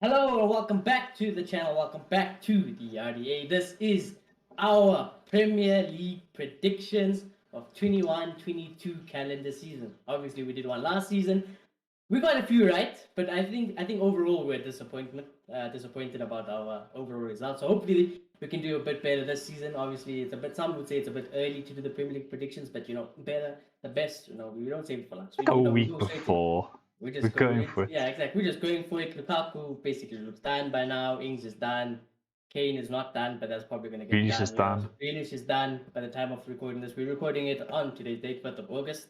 Hello and welcome back to the channel. Welcome back to the RDA. This is our Premier League predictions of 21-22 calendar season. Obviously, we did one last season. We got a few right, but I think overall we're disappointed about our overall results. So hopefully we can do a bit better this season. Obviously, it's a bit. Some would say it's a bit early to do the Premier League predictions, but better, the best. We don't save it for last. Like a We week go straight in. before. We're We're going for it. Yeah, exactly. We're just going for it. Lukaku basically looks done by now. Ings is done. Kane is not done, but that's probably going to get Grealish done. is done. So Grealish is done by the time of recording this. We're recording it on today's date, 5th of August.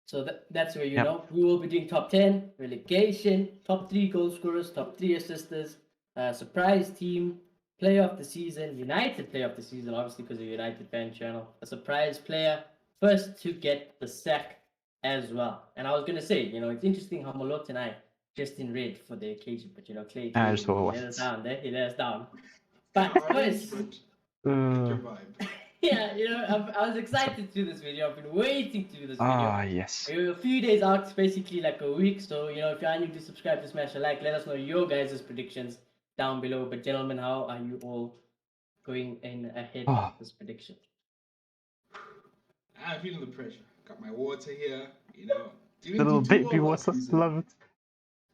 So that's where we will be doing top 10, relegation, top 3 goal scorers, top 3 assisters, surprise team, player of the season, United player of the season, obviously because of United fan channel, a surprise player, first to get the sack as well. And I was going to say, it's interesting how Malot and I just in red for the occasion, but Clay, I just he thought let us down there. He let us down. Kind But of orange, first, but your vibe. yeah, I was excited to do this video. I've been waiting to do this video. Yes. We're a few days out, it's basically like a week. So, if you are new to subscribe to smash a like, let us know your guys' predictions down below. But, gentlemen, how are you all going in ahead of this prediction? I'm feeling the pressure. Got my water here, The little baby water. Love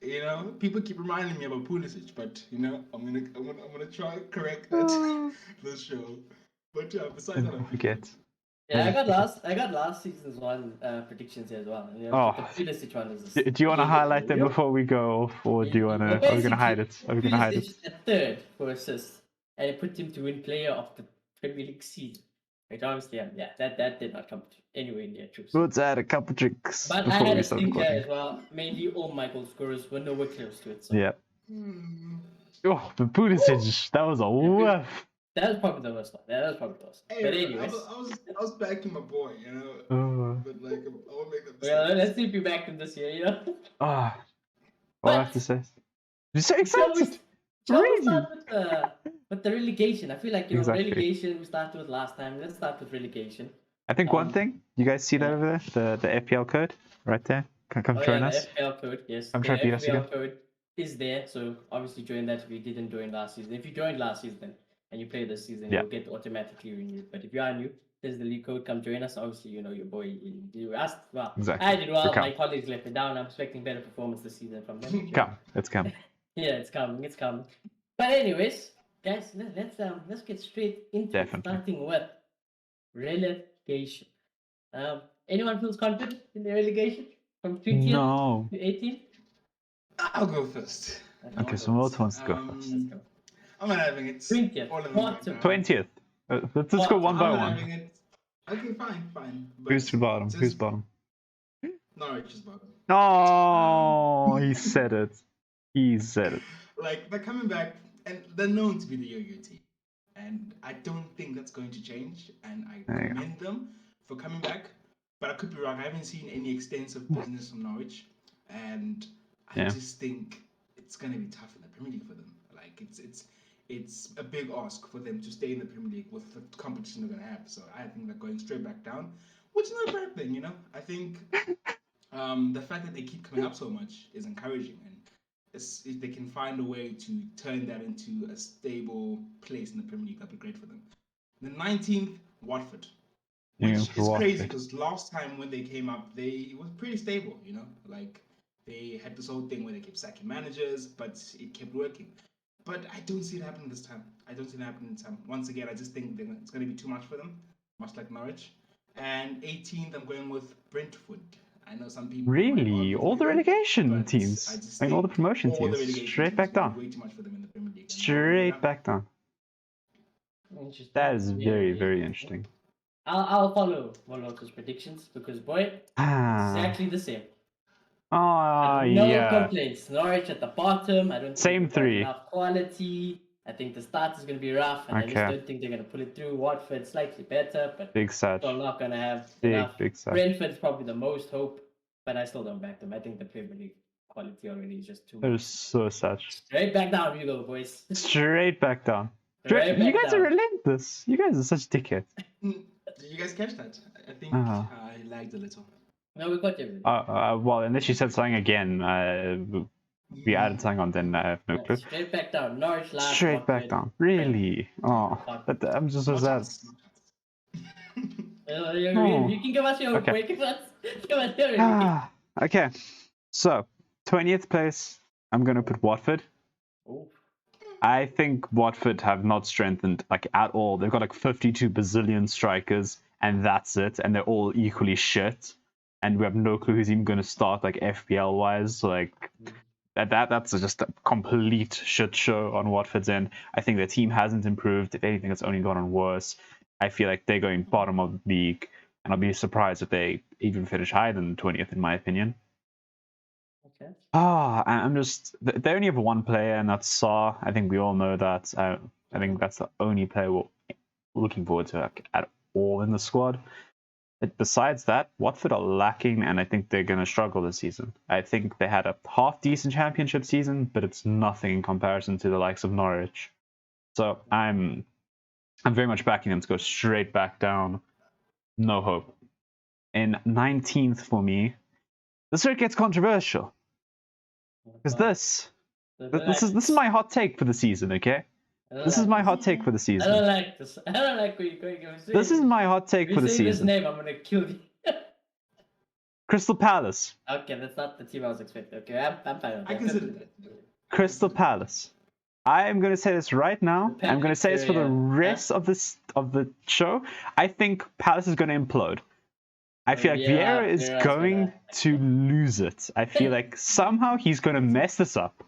it. People keep reminding me about Pulisic, but I'm gonna try correct that this show. But besides that, I'm Forget. Yeah, I got last season's one predictions here as well. The Pulisic one is. Do you want to highlight them before we go off, or do you want to? Are we gonna hide it? Are we gonna hide it? At third for assists, and it put him to win player of the Premier League season. Which obviously, that did not come anywhere near true. Let's add a couple drinks But I had a stinker as well. Mainly all my goal scorers were nowhere close to it. So. Yeah. Oh, but Pulisic, that was a whiff. That was probably the worst one. Yeah, that was probably the worst. Hey, but anyways, I was backing my boy, but like I won't make that mistake. Well, let's see if you back him this year, What I have to say. You're so excited. Shall we start with the relegation? I feel like Exactly. relegation we started with last time. Let's start with relegation. I think one thing, you guys see that over there? The FPL code right there? Come join us. The FPL code, yes. I'm trying to beat us again. FPL code is there, so obviously join that if you didn't join last season. If you joined last season and you play this season, you'll get automatically renewed. But if you are new, there's the league code. Come join us. Obviously, your boy. You asked. Well, exactly. I did well. My colleagues let me down. I'm expecting better performance this season from them. It's coming. Yeah, it's coming. It's coming. But anyways, guys, let's get straight into it, starting with relegation. Anyone feels confident in the relegation from 20th to 18th? I'll go first. Okay, so Mort wants to go first. I'm not having it. 20th. 20th. Let's just go one by one. Okay, fine. Who's bottom? Who's bottom? Norwich is bottom. Oh, he said it. He said it. Like, they're coming back, and they're known to be the yo-yo team. And I don't think that's going to change, and I commend them for coming back. But I could be wrong. I haven't seen any extensive business from Norwich, and I just think it's going to be tough in the Premier League for them. Like, it's a big ask for them to stay in the Premier League with the competition they're going to have. So I think they're going straight back down, which is not a bad thing, I think the fact that they keep coming up so much is encouraging, and if they can find a way to turn that into a stable place in the Premier League, that'd be great for them. The 19th, Watford. Which is crazy because last time when they came up, it was pretty stable, Like, they had this whole thing where they kept sacking managers, but it kept working. But I don't see it happening this time. Once again, I just think it's going to be too much for them, much like Norwich. And 18th, I'm going with Brentford. I know some people... Really? All the relegation teams? All the promotion teams? Straight back down. Way too much for them in the Premier League. Straight back down. That is very, very interesting. I'll follow Moloto's predictions because, boy, it's exactly the same. No complaints. Norwich at the bottom. I don't think enough quality. I think the start is going to be rough, and I just don't think they're going to pull it through. Watford slightly better, but still not going to have enough. Brentford's probably the most hope, but I still don't back them. I think the Premier League quality already is just too much. They're so such. Straight back down you go, boys. Straight back down. You guys are relentless. You guys are such dickheads. Did you guys catch that? I think I lagged a little. No, we got everything. Well, unless you said something again, If you added something on, then I have no clue. Straight back down. Norwich last. Straight back Watford. down. Really? Oh, Fuck. I'm just so Not sad. chance, not chance. You can give us your Okay. give us your theory. Ah, okay. So, 20th place, I'm going to put Watford. Oh, I think Watford have not strengthened like at all. They've got like 52 bazillion strikers, and that's it. And they're all equally shit. And we have no clue who's even going to start like FPL wise. So, like that's just a complete shit show on Watford's end. I think their team hasn't improved. If anything, it's only gotten worse. I feel like they're going bottom of the league, and I'll be surprised if they even finish higher than 20th, in my opinion. okay. I'm just. They only have one player, and that's Saar. I think we all know that. I think that's the only player we're looking forward to like, at all in the squad. But besides that, Watford are lacking, and I think they're going to struggle this season. I think they had a half decent championship season, but it's nothing in comparison to the likes of Norwich. So I'm very much backing them to go straight back down. No hope. In 19th for me, this is where it gets controversial. Because this is my hot take for the season, okay? This is my hot take for the I season. don't like this. I don't like where you're going. This is my hot take If for you the say this season. name, I'm gonna kill you. Crystal Palace. Okay, that's not the team I was expecting. Okay, I'm fine with that. I consider that. Crystal Palace. I am going to say this right now. I'm going to say this for the rest of the show. I think Palace is going to implode. I feel like Vieira is going to lose it. I feel like somehow he's going to mess this up.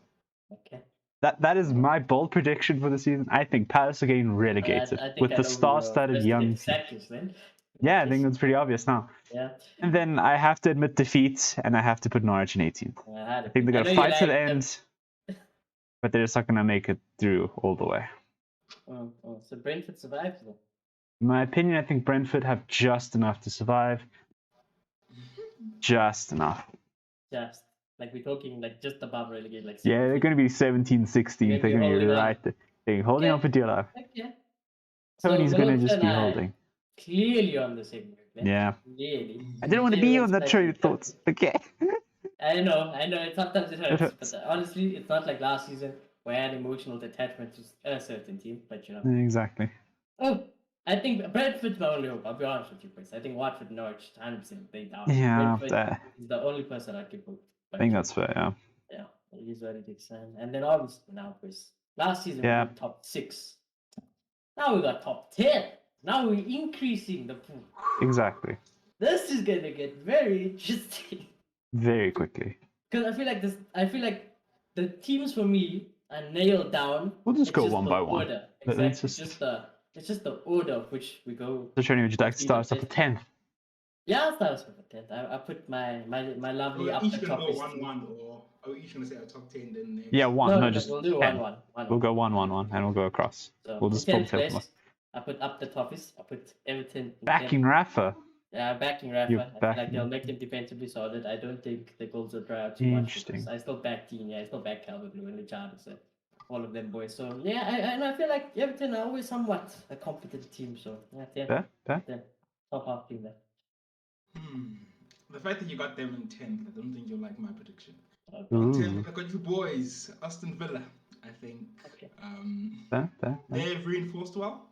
Okay. That is my bold prediction for the season. I think Palace are getting relegated with the star-studded young team. Yeah, I think that's pretty obvious now. Yeah. And then I have to admit defeat, and I have to put Norwich in 18th. I think they're going to fight to the end, but they're just not going to make it through all the way. So Brentford survived though. In my opinion, I think Brentford have just enough to survive. Just enough. Just. Like we're talking like just above relegate. Like yeah, they're going to be 17, 16. They're going to be right there. They're holding on for dear life. Okay. Tony's going to just be holding. Clearly on the same wavelength. Yeah. Clearly. I didn't want to be on that train of thoughts. Okay. I know. Sometimes it hurts. But honestly, it's not like last season where I had emotional attachment to a certain team. But you know. Exactly. Oh, I think Brentford's my only hope. I'll be honest with you, Chris. I think Watford and Norwich 100% they down. Yeah. Brentford is the only person I give hope. I think that's fair. Yeah. Yeah, it is what it is. And then obviously now, Chris. Last season we were top 6. Now we got top 10. Now we're increasing the pool. Exactly. This is gonna get very interesting. Very quickly. Because I feel like the teams for me are nailed down. We'll just go one by one. Order. Exactly. It's just the order of which we go. So Shani, would you like to start us off at 10th? Yeah, I'll start us off at 10th. I put my lovely We're up each the gonna top. go 1-1, or are we each gonna say our top 10 then next? Yeah, 1. No, just we'll do 10. 1-1. We'll go 1-1-1 and we'll go across. So we'll just in pull 10th place, I put up the toughest. I put Everton. Backing Rafa. Yeah, backing Rafa. I feel like they'll make them defensively solid. I don't think the goals will dry out too much. Interesting. I still back Dean. Yeah, I still back Calvert-Lewin and Richarlison. All of them boys. So yeah, I feel like Everton are always somewhat a competent team. So yeah, top half team there. The fact that you got them in 10th, I don't think you'll like my prediction. Okay. In 10th, I got you boys, Aston Villa. I think they've reinforced well,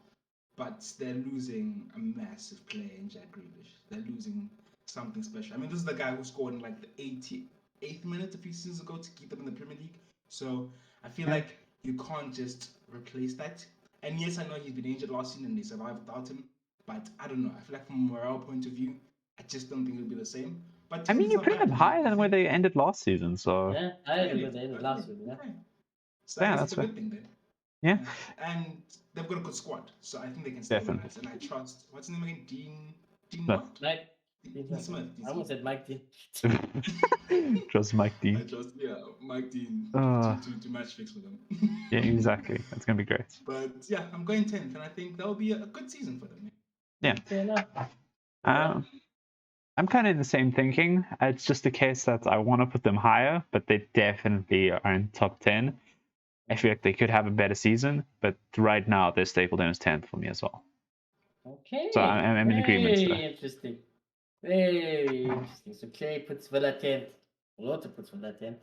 but they're losing a massive player in Jack Grealish. They're losing something special. I mean, this is the guy who scored in like the 88th minute a few seasons ago to keep them in the Premier League. So I feel like you can't just replace that. And yes, I know he's been injured last season and they survived without him. But I don't know. I feel like from a morale point of view, I just don't think it'll be the same. But I mean, you put them higher than where they ended last season, so yeah, higher than where they ended last season. Yeah, so that's a good thing then. Yeah, and they've got a good squad, so I think they can stay with that. And I trust. What's his name again? Dean what? Dean Smith. I almost said Mike Dean. Just Mike Dean. I trust, Mike Dean to match fix with him. Yeah, exactly. That's gonna be great. But yeah, I'm going 10th, and I think that'll be a good season for them. Yeah. I'm kind of in the same thinking. It's just a case that I want to put them higher, but they definitely are in top 10. I feel like they could have a better season, but right now they're stapled in as 10th for me as well. Okay. So I'm in agreement. Very interesting. Very interesting. So Clay puts Villa 10th. Lotta puts Villa 10th.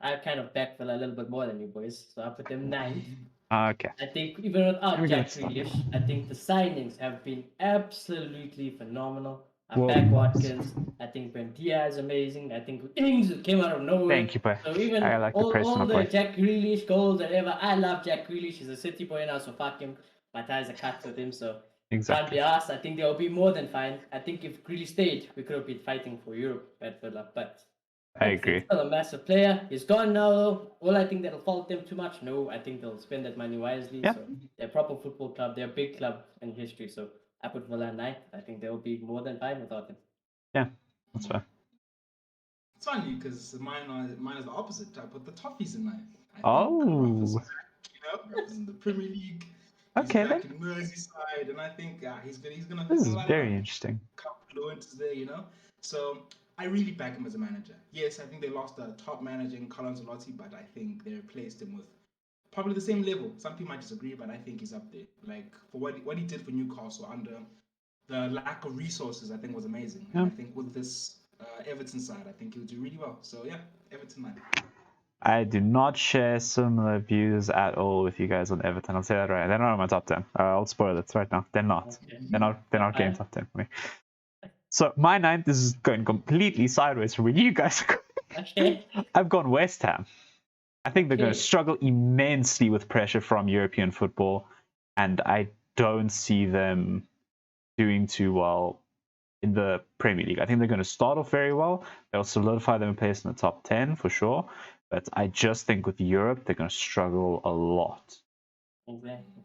I kind of back Villa a little bit more than you boys, so I put them ninth. Okay. I think even without We're gonna Jack start. Grealish, I think the signings have been absolutely phenomenal. I Well, back Watkins. I think Ben Diaz is amazing. I think Ings came out of nowhere. Thank you, boy. So even I like the praise from all my the boy. Jack Grealish goals, whatever, I love Jack Grealish. He's a City boy now, so fuck him. My ties are cut with him, so can't Exactly. be asked. I think they'll be more than fine. I think if Grealish stayed, we could have been fighting for Europe at Villa, but I He's agree. still a massive player. He's gone now, though. Will I think that'll fault them too much? No, I think they'll spend that money wisely. Yeah. So they're a proper football club. They're a big club in history. So I put Villa ninth. I think they'll be more than fine without him. Yeah, that's fair. It's funny because mine is the opposite. I put the Toffees in ninth. I think Oh. Rafa's back, Rafa's in the Premier League. He's Okay, back then. in Merseyside, and I think he's gonna This is light it very up. interesting. Influences there, So I really back him as a manager. Yes, I think they lost a top manager in Carlo Ancelotti, but I think they replaced him with probably the same level. Some people might disagree, but I think he's up there. Like for what he did for Newcastle under the lack of resources, I think was amazing. And I think with this Everton side, I think he'll do really well. So yeah, Everton man. I do not share similar views at all with you guys on Everton. I'll say that right. They're not on my top 10. I'll spoil it right now. They're not. Okay. They're not getting top 10 for me. So my ninth is going completely sideways from where you guys are going. Okay. I've gone West Ham. I think they're going Okay. to struggle immensely with pressure from European football, and I don't see them doing too well in the Premier League. I think they're going to start off very well. They'll solidify their place in the top 10 for sure. But I just think with Europe, they're going to struggle a lot. Exactly.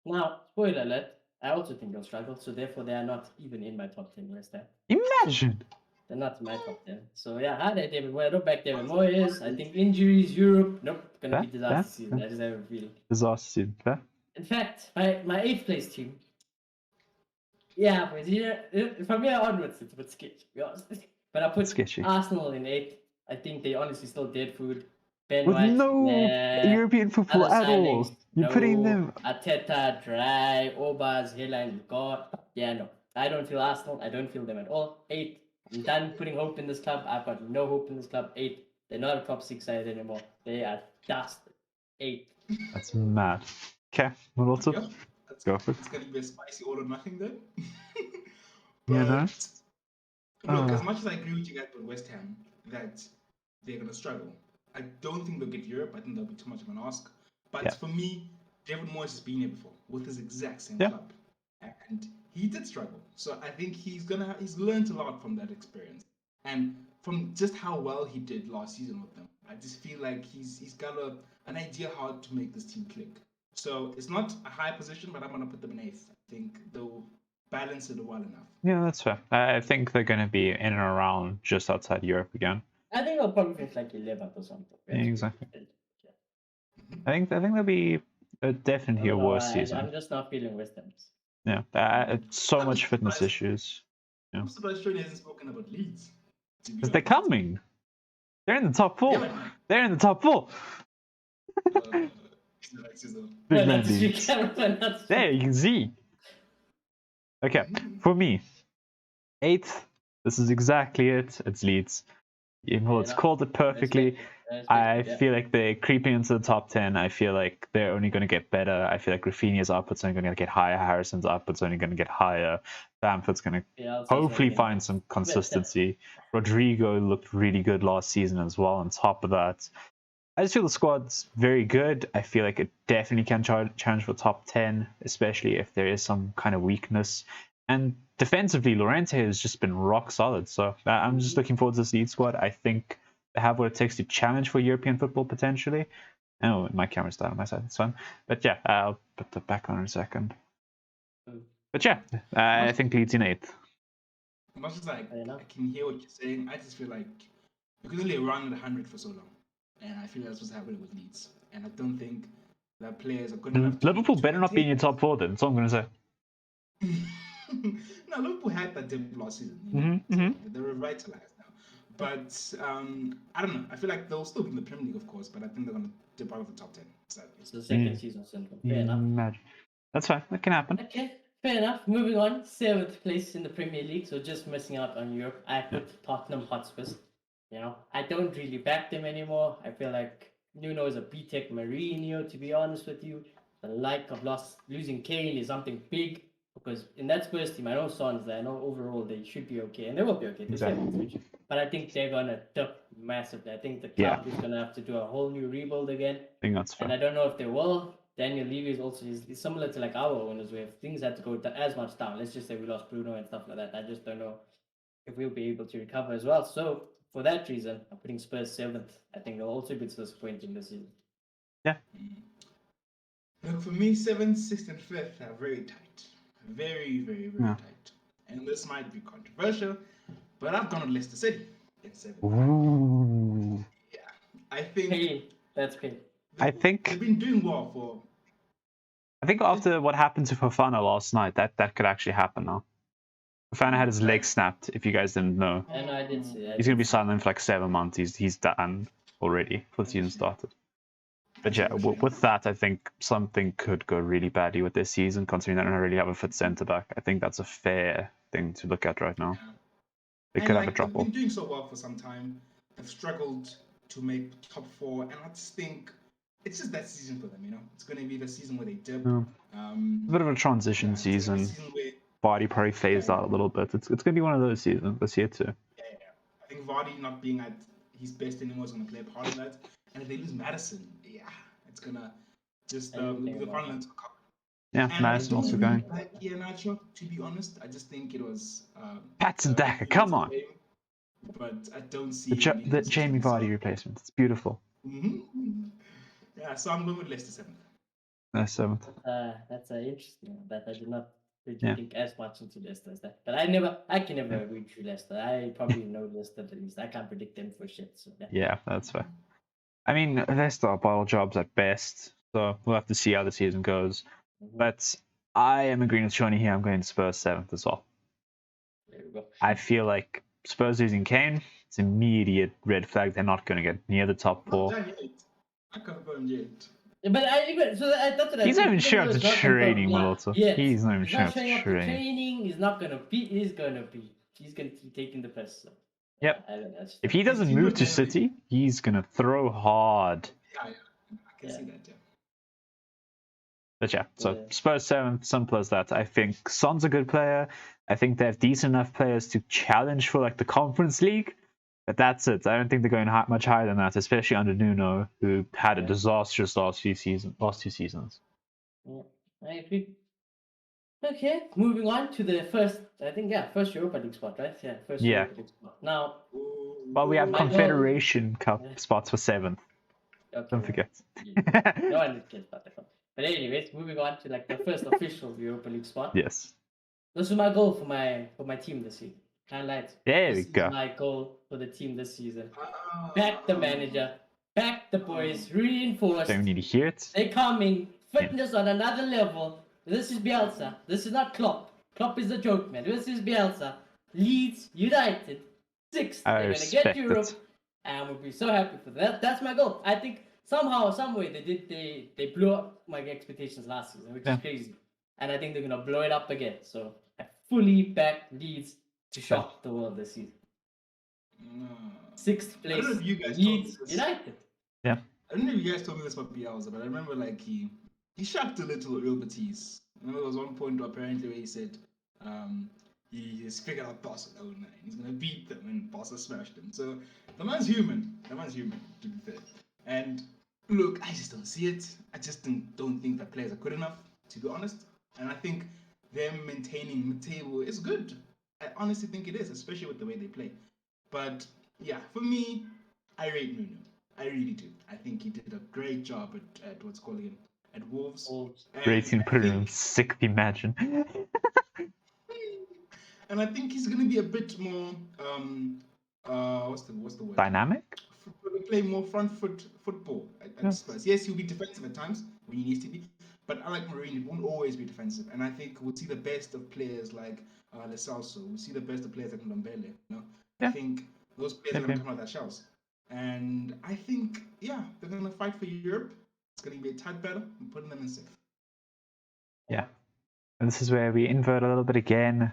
Now, spoiler alert. I also think they'll struggle. So therefore, they are not even in my top 10 West Ham. Imagine! They're not in my top 10. So yeah, how did David Moyes? I don't back David Moyes. I think injuries, Europe. Nope. Gonna be disaster season. I just have a feeling. Disaster season, fair? In fact, my 8th place team. Yeah, but from here onwards, it's a bit sketchy, to be honest. But I put Sketchy. Arsenal in 8th. I think they honestly still dead food. Ben With White, no nah. European football Other at all. signings, You're putting no. them. Arteta, dry. Obas, headline, God. Yeah, no. I don't feel Arsenal. I don't feel them at all. 8th. I'm done putting hope in this club. I've got no hope in this club. 8th. They're not a top 6 side anymore. They are dust. 8th. That's mad. Okay, what else? Yep. Go for it. It's gonna be a spicy all or nothing then. Yeah, no? Look, as much as I agree with you guys with West Ham that they're gonna struggle, I don't think they'll get Europe. I think that'll be too much of an ask. But Yeah. for me, David Moyes has been here before with his exact same Yeah. club, and he did struggle. So I think he's learned a lot from that experience, and from just how well he did last season with them. I just feel like he's got an idea how to make this team click. So it's not a high position, but I'm gonna put them in 8th. I think they'll balance it well enough. Yeah, that's fair. I think they're going to be in and around just outside Europe again. I think they'll probably finish like 11th or something. Yeah, exactly. I think they'll be definitely a worse season. I'm just not feeling West Ham. Yeah, so I'm much fitness surprised- issues. I'm surprised Shirley hasn't spoken about Leeds. Because they're coming. They're in the top 4. Yeah, They're in the top 4. Big man Leeds. There, you can see. Okay, for me, 8th, this is exactly it. It's Leeds. It's called it perfectly. I feel like they're creeping into the top 10. I feel like they're only going to get better. I feel like Rafinha's output's only going to get higher. Harrison's output's only going to get higher. Bamford's going to hopefully find some consistency. Rodrigo looked really good last season as well. On top of that, I just feel the squad's very good. I feel like it definitely can challenge for top 10, especially if there is some kind of weakness. And defensively, Llorente has just been rock solid. So I'm just looking forward to this Leeds squad. I think they have what it takes to challenge for European football potentially. Oh, my camera's down on my side. It's fine. But yeah, I'll put that back on in a second. But yeah, I think Leeds in 8th. Much as I can hear what you're saying, I just feel like you can only run at 100 for so long. And I feel that's what's happening with Leeds. And I don't think that players are good enough. Liverpool better not be in your top 4 then. That's all I'm going to say. No, Liverpool had that dip last season. They're revitalized now. But I don't know. I feel like they'll still be in the Premier League, of course, but I think they're going to dip out of the top 10. Sadly. It's the second season syndrome. Fair enough. Imagine. That's fine. That can happen. Okay, fair enough. Moving on. 7th place in the Premier League, so just missing out on Europe. I put Tottenham Hotspurs You know, I don't really back them anymore. I feel like Nuno is a B-Tech Mourinho, to be honest with you. The like of losing Kane is something big because in that Spurs team, I know Son's there. I know overall they should be okay and they will be okay. They said Exactly. it, but I think they're gonna dip massively. I think the Yeah. club is gonna have to do a whole new rebuild again, I think that's and fair. I don't know if they will. Daniel Levy is also is similar to like our owners, where if things had to go as much down. Let's just say we lost Bruno and stuff like that. I just don't know if we'll be able to recover as well. So for that reason, I'm putting Spurs 7th. I think they'll also be disappointing this season. Look, for me, 7th, 6th, and 5th are very tight. Very, very, very Yeah. tight. And this might be controversial, but I've gone with Leicester City in 7th. Ooh. I think Pain. That's pain. I think they've been doing well for. after what happened to Fofana last night, that could actually happen now. Fofana had his leg snapped. If you guys didn't know, And I did see that. he's gonna be silent for like 7 months. He's done already before the season started. But yeah, with that, I think something could go really badly with this season, considering they don't really have a fit centre back. I think that's a fair thing to look at right now. They And could have a like, drop they've off. been doing so well for some time. They've struggled to make top 4, and I just think it's just that season for them. You know, it's going to be the season where they dip. Yeah. A bit of a transition It's gonna be season. the season where, Vardy probably phased out a little bit. It's gonna be one of those seasons this year too. I think Vardy not being at his best anymore is going to play a part of that. And if they lose Madison, it's going to just I didn't think the about final. Yeah, And Madison I don't also really going. like Iheanacho, to be honest. I just think it was. Patson Daka, really come into on. the game, but I don't see The, it being the consistent, Jamie so- Vardy replacement. It's beautiful. Yeah, so I'm going with Leicester 7th. No, 7th. That's interesting. That I did not really Yeah. think as much into Leicester as that. But I can never agree with Leicester. I probably know Leicester the least. I can't predict them for shit. So Yeah, that's fair. I mean, Leicester are bottle jobs at best, so we'll have to see how the season goes. Mhm. But I am agreeing with Shawnee here. I'm going Spurs 7th as well. There we go. I feel like Spurs losing Kane, it's immediate red flag. They're not going to get near the top Not 4. done yet. I confirmed yet. But I agree. So that's what I He's think. not even Even showing though up to it's not confirmed training, Malota. yet, He's not even he's showing not up to showing up to training. training. He's not gonna be. He's gonna be. He's gonna be taking the piss. So, Yep. I don't know, that's If he doesn't He's move to doing City, he's going to throw hard. I can Yeah. see that, yeah. But yeah, so Yeah. Spurs 7th, simple as that. I think Son's a good player. I think they have decent enough players to challenge for like the Conference League. But that's it. I don't think they're going much higher than that, especially under Nuno, who had a Yeah. disastrous last 2 seasons. Yeah, I agree. Okay, moving on to the first. I think first Europa League spot, right? Yeah, first Yeah. Europa League spot. Now, Well, we have My goal- Confederation Cup Yeah. spots for 7th. okay, Don't forget. no one cares about that one. But anyways, moving on to like the first official Europa League spot. Yes. This is my goal for my team this season. Can't lie. There This we is go. my goal for the team this season. Ah. Back the manager, back the boys, reinforced. Don't need to hear it. They coming, fitness on another level. This is Bielsa. This is not Klopp. Klopp is a joke, man. This is Bielsa. Leeds United, 6th. I They're gonna respect get Europe, it. and we'll be so happy for that. That's my goal. I think somehow, some way, they blew up my expectations last season, which Yeah. is crazy. And I think they're gonna blow it up again. So I fully back Leeds to shock the world this season. 6th I don't know place, if you guys told me Leeds this. United. I don't know if you guys told me this about Bielsa, but I remember like he shocked a little Real Betis. I remember there was one point apparently where he said he has figured out Barcelona and he's gonna beat them, and Barca smashed them. So the man's human. The man's human, to be fair. And look, I just don't see it. I just don't think that players are good enough, to be honest. And I think them maintaining mid-table is good. I honestly think it is, especially with the way they play. But yeah, for me, I rate Nuno. I really do. I think he did a great job at what's called again at Wolves. Wolves. And Rating I put it in think- 6th, imagine. And I think he's gonna be a bit more what's the word? Dynamic? Play more front foot football at Spurs. Yes, he'll be defensive at times when he needs to be, but unlike Mourinho, it won't always be defensive. And I think we'll see the best of players like Lo Celso. We'll see the best of players like Ndombele. You know, I Yeah. think those players are gonna come out of their shells. And I think they're gonna fight for Europe. It's gonna be a tight battle. I'm putting them in 6th. Yeah. And this is where we invert a little bit again,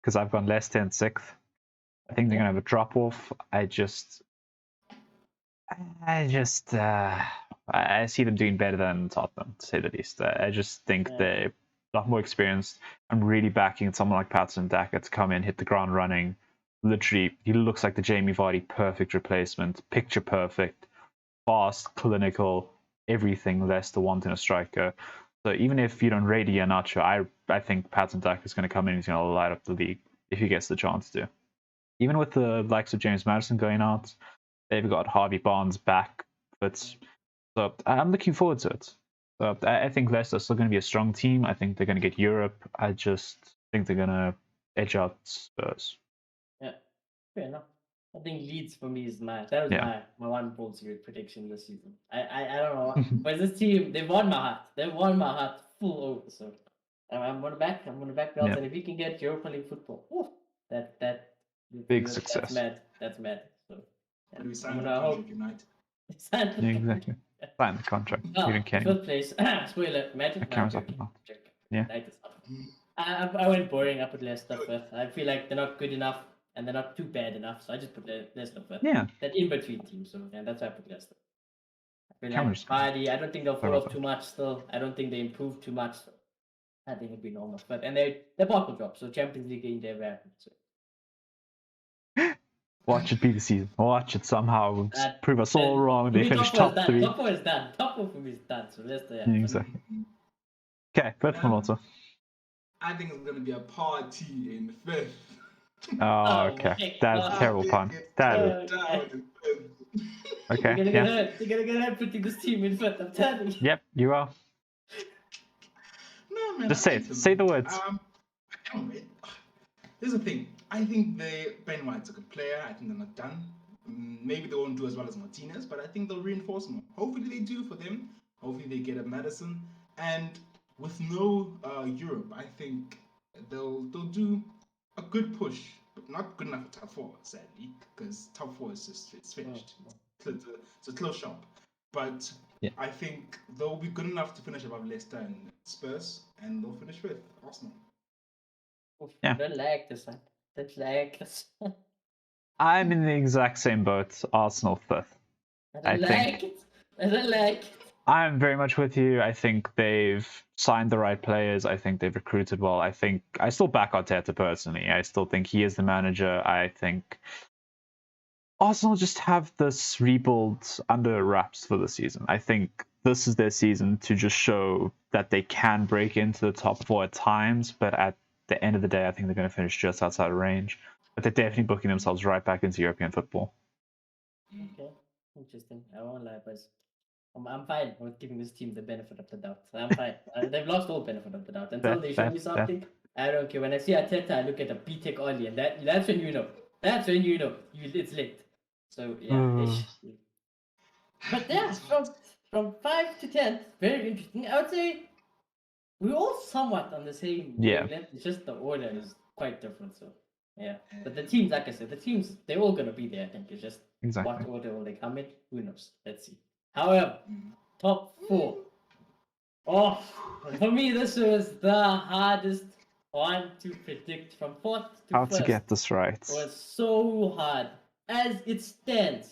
because I've gone Leicester in 6th. I think they're going to have a drop off. I just I just I see them doing better than Tottenham, to say the least. I just think Yeah. they're a lot more experienced. I'm really backing someone like Patson Daka to come in, hit the ground running. Literally, he looks like the Jamie Vardy perfect replacement, picture perfect, fast, clinical, everything Leicester want in a striker. So even if you don't rate Iheanacho, I think Patson Daka is going to come in. He's going to light up the league if he gets the chance to. Even with the likes of James Maddison going out, they've got Harvey Barnes back. But so I'm looking forward to it. So I think Leicester's still going to be a strong team. I think they're going to get Europe. I just think they're going to edge out Spurs. Yeah, fair enough. I think Leeds for me is that was Yeah. my one bold secret prediction this season. I don't know, but this team they've won my heart. They've won my heart full over. So I'm gonna back Belts, Yeah. and if we can get Europa League football, that Big that's success. mad. That's mad. So When we I'm sign the gonna contract, United. sign the Yeah, exactly. Sign the contract. Oh, Even Kane. fifth place. Spoiler. Magic. The No, camera's I'm up and joking. out. Joking. Yeah. United up. I went boring. I put Leicester fifth. I feel like they're not good enough and they're not too bad enough, so I just put Leicester fifth. Yeah. That in between team. So yeah, that's why I put Leicester. I feel Cameras. like Vardy. I don't think they'll fall Sorry off about too much. Still, I don't think they improve too much. So I think it'd be normal. But and they're bottle drop, so Champions League ain't never happened. So Watch it be the season. Watch it somehow prove us all and wrong. for They me, finish top top four is done. 3. Top four is done. Top four for me is done. So Leicester. Yeah. Yeah, exactly. Okay, fifth one also. I think it's going to be a party in fifth. Oh, Oh, okay. heck That's no. a terrible pun. That is. Down in fifth. Okay, You're gonna yeah. get hurt. You're gonna get hurt putting this team in fifth. I'm telling you. Yep, you are. No, man. Just I say like it. them. Say the words. I don't know. Here's the thing. I think Ben White's a good player. I think they're not done. Maybe they won't do as well as Martinez, but I think they'll reinforce more. Hopefully they do for them. Hopefully they get a Madison. And with no Europe, I think they'll do a good push, but not good enough for top four, sadly, because top four is just it's finished. It's a close shop. But Yeah. I think they'll be good enough to finish above Leicester and Spurs, and they'll finish with Arsenal. Yeah. Don't like this one. Don't like this. I'm in the exact same boat. Arsenal fifth. I don't like it. I don't like it. I'm very much with you. I think they've signed the right players. I think they've recruited well. I still back Arteta personally. I still think he is the manager. I think Arsenal just have this rebuild under wraps for the season. I think this is their season to just show that they can break into the top 4 at times, but at the end of the day, I think they're going to finish just outside of range. But they're definitely booking themselves right back into European football. Okay, interesting. I won't lie, but I'm fine with giving this team the benefit of the doubt. I'm fine. They've lost all benefit of the doubt until they show me something. I don't care. When I see Arteta, I look at a BTEC Oli, and that's when you know. That's when you know it's late. So yeah. But yeah, from 5 to 10, very interesting. I would say we're all somewhat on the same wavelength. It's just the order is quite different. So yeah. But the teams, like I said, they're all gonna be there. I think it's just what order will they come in? Who knows? Let's see. However, top 4. Oh, for me, this was the hardest one to predict from 4th to 1st. How to get this right? It was so hard. As it stands,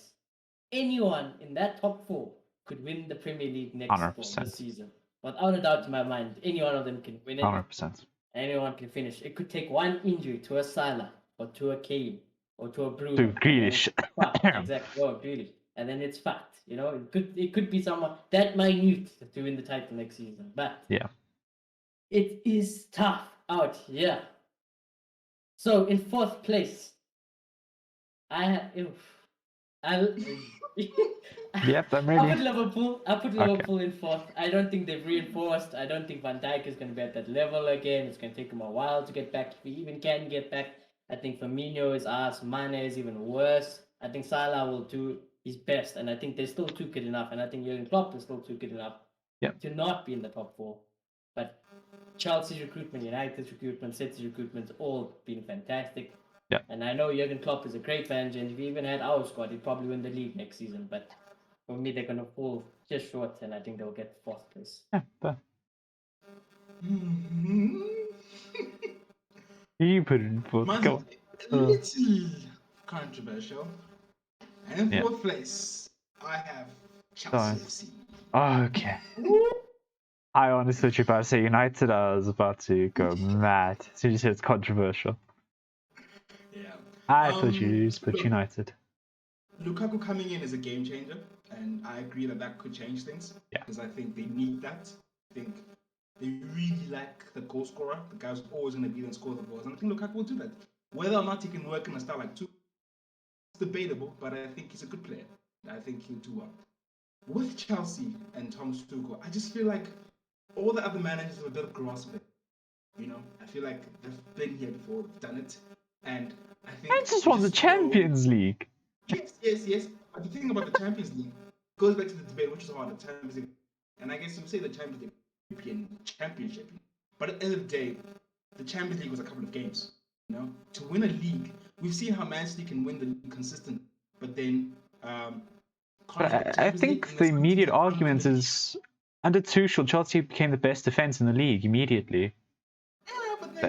anyone in that top 4 could win the Premier League next this season. Without a doubt in my mind, any one of them can win it. 100%. Anyone can finish. It could take one injury to a Salah or to a Kane or to a Bruno. To Grealish. Exactly. Oh, Grealish. And then it's fact. You know, it could be someone that minute to win the title next season. But yeah, it is tough out here. So in 4th place, Yep, I'm ready. I put Liverpool in 4th. I don't think they've reinforced. I don't think Van Dijk is going to be at that level again. It's going to take him a while to get back, if he even can get back. I think Firmino is ass. Mane is even worse. I think Salah will do his best, and I think they're still too good enough. And I think Jurgen Klopp is still too good enough to not be in the top 4. But Chelsea's recruitment, United's recruitment, City's recruitment, all been fantastic. Yeah. And I know Jurgen Klopp is a great manager, and if he even had our squad, he'd probably win the league next season. But for me, they're going to fall just short, and I think they'll get 4th place. Yeah, you put it in 4th. Go. Little controversial. And in 4th place, I have Chelsea FC. Okay. I honestly thought you were about to say United. I was about to go mad. So you said it's controversial. Yeah. I thought you just put Look, United. Lukaku coming in is a game changer, and I agree that that could change things. Yeah. Because I think they need that. I think they really lack the goal scorer, the guy who's always going to be there and score the goals. And I think Lukaku will do that. Whether or not he can work in a style like two, it's debatable, but I think he's a good player. I think he'll do well. With Chelsea and Thomas Tuchel, I just feel like all the other managers have a bit of grasp it. You know, I feel like they've been here before, they've done it, and I think I just won the know- Champions League. Yes. But the thing about the Champions League goes back to the debate, which is hard. The Champions League, and I guess you would say the Champions League European Championship. But at the end of the day, the Champions League was a couple of games. You know, to win a league, we've seen how Man City can win the league consistently, but then But I think the immediate argument is under Tuchel, Chelsea became the best defense in the league immediately. Yeah, but they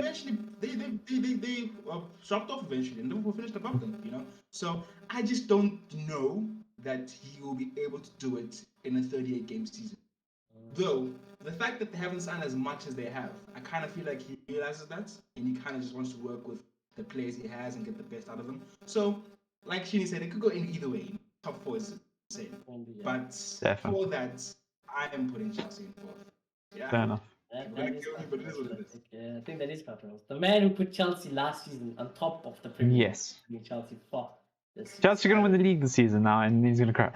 eventually they dropped off eventually, and Liverpool finished above them. You know, so I just don't know that he will be able to do it in a 38 game season. Though the fact that they haven't signed as much as they have, I kind of feel like he realizes that, and he kind of just wants to work with the players he has and get the best out of them. So, like Sheeny said, it could go in either way. Top four is insane, but Definitely. for that, I am putting Chelsea in fourth. Yeah, Fair enough. That is kill me, but it is what it is. I think that is controversial. The man who put Chelsea last season on top of the Premier League. Yes. Chelsea fourth. Chelsea are going to win the league this season now, and he's going to cry.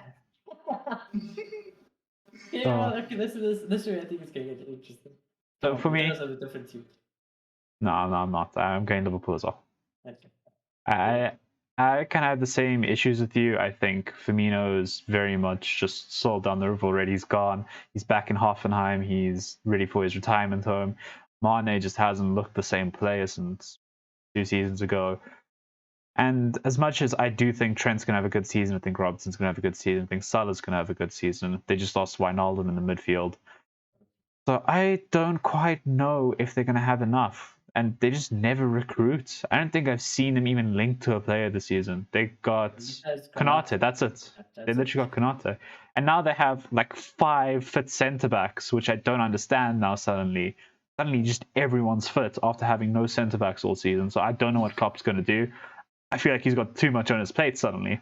Yeah, okay, this way I think it's going to get interesting. So for me, a different team. no, I'm not. I'm going Liverpool as well. Okay. I kind of have the same issues with you. I think Firmino is very much just sold down the river already. He's gone. He's back in Hoffenheim. He's ready for his retirement home. Mane just hasn't looked the same player since 2 seasons ago. And as much as I do think Trent's going to have a good season, I think Robertson's going to have a good season, I think Salah's going to have a good season. They just lost Wijnaldum in the midfield. So I don't quite know if they're going to have enough. And they just never recruit. I don't think I've seen them even linked to a player this season. They got Konate, that's it. They literally got Konate. And now they have like 5 fit centre backs, which I don't understand now suddenly. Suddenly just everyone's fit after having no centre backs all season. So I don't know what Klopp's going to do. I feel like he's got too much on his plate suddenly.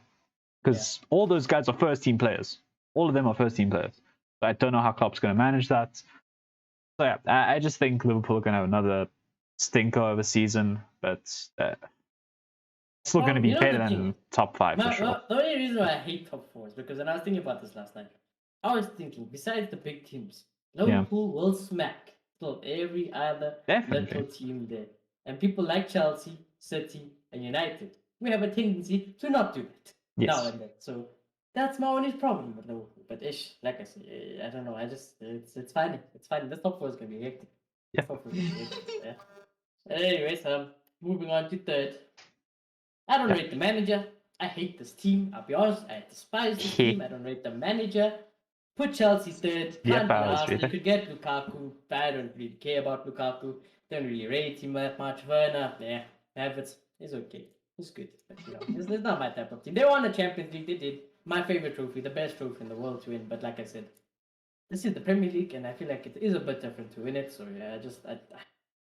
Because all those guys are first team players. All of them are first team players. So I don't know how Klopp's going to manage that. So yeah, I just think Liverpool are going to have another stinker of a season, but still going to be better than top 5 for sure. The only reason why I hate top 4 is because when I was thinking about this last night, I was thinking, besides the big teams, Liverpool will smack still every other little team there. And people like Chelsea, City, and United, we have a tendency to not do it now and then. So that's my only problem with Liverpool. But like I say, I don't know. I just it's fine. It's fine. This top 4 is gonna be hectic. Yeah. Anyways, moving on to third. I don't rate the manager. I hate this team. I'll be honest. I despise this team. I don't rate the manager. Put Chelsea third. Can't be asked. They could get Lukaku. I don't really care about Lukaku. Don't really rate him that much. Werner, Havertz is okay. He's good. But, it's not my type of team. They won the Champions League. They did. My favorite trophy, the best trophy in the world to win. But like I said, this is the Premier League, and I feel like it is a bit different to win it. So yeah,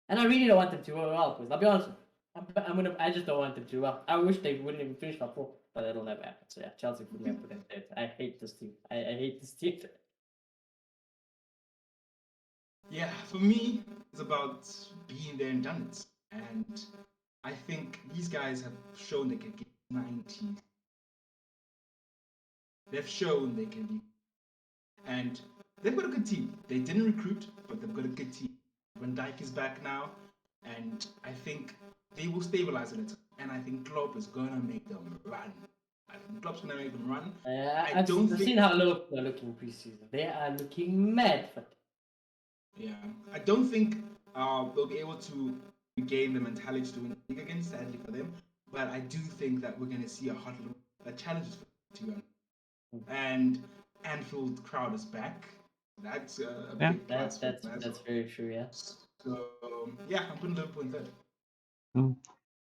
and I really don't want them to go well. Because I'll be honest, I just don't want them to well. I wish they wouldn't even finish top 4, but that'll never happen. So yeah, Chelsea put me up with them. I hate this team. I hate this team. Yeah, for me, it's about being there and done it. And I think these guys have shown they can get 90. They've shown they can be. And they've got a good team. They didn't recruit, but they've got a good team. Van Dijk is back now, and I think they will stabilize a little. And I think Klopp is going to make them run. I think Klopp's going to make them run. I've seen how Liverpool are looking preseason. They are looking mad. Yeah, I don't think they'll be able to regain the mentality to win the league again, sadly for them. But I do think that we're going to see a challenge for them. And Anfield crowd is back. That's a big plus. That's very true, yeah. So, yeah, I'm putting Liverpool in third.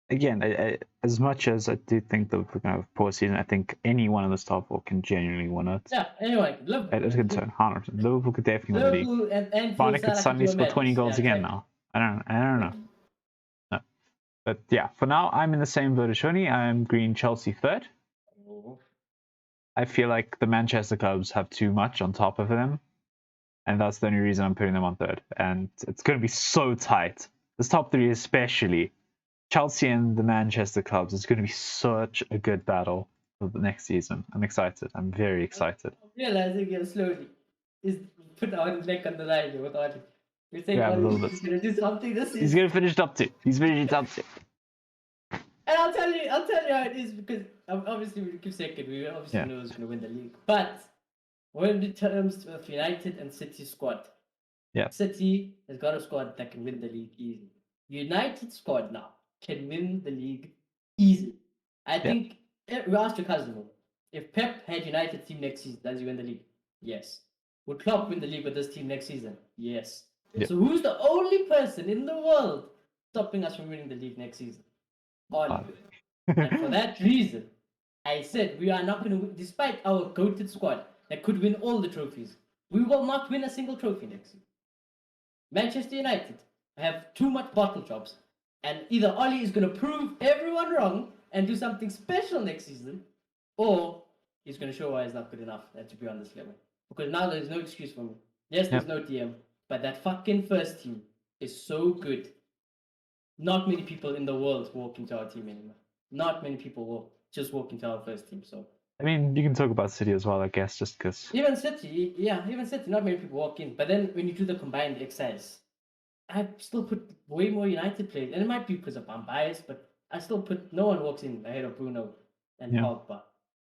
again, as much as I do think that we're going to have a poor season, I think any one of the top four can genuinely win it. Yeah, anyway, Liverpool. It's a concern, 100%. Liverpool could definitely win the league. Liverpool and Anfield Barney could Salah suddenly do a score 20 madness. goals Yeah, again exactly. now. I don't know. No. But yeah, for now, I'm in the same boat as Shoni. I'm green Chelsea third. Oh. I feel like the Manchester clubs have too much on top of them. And that's the only reason I'm putting them on third. And it's going to be so tight. This top three, especially Chelsea and the Manchester clubs, is going to be such a good battle for the next season. I'm excited. I'm very excited. Realizing you're slowly is put our neck on the line here with Oli. You're saying Yeah, a little Oli bit. is gonna do something this He's season. going to finish top two. He's finishing top two. And I'll tell you how it is because obviously we keep second. We obviously Yeah. know who's gonna win the league. But when it comes of United and City squad, Yeah. City has got a squad that can win the league easily. United squad now can win the league easily. I think we asked your cousin if Pep had United team next season, does he win the league? Yes. Would Klopp win the league with this team next season? Yes. Yeah. So who's the only person in the world stopping us from winning the league next season? Oli. And for that reason, I said we are not going to, despite our goated squad that could win all the trophies, we will not win a single trophy next season. Manchester United have too much bottle jobs, and either Oli is going to prove everyone wrong and do something special next season, or he's going to show why he's not good enough to be on this level. Because now there's no excuse for me. Yes, there's no DM, but that fucking first team is so good. Not many people in the world walk into our team anymore. Not many people will just walk into our first team. So I mean, you can talk about City as well, I guess, just because. even City, not many people walk in. But then when you do the combined exercise, I still put way more United players, and it might be because I'm biased, but I still put no one walks in ahead of Bruno and Yeah. Pogba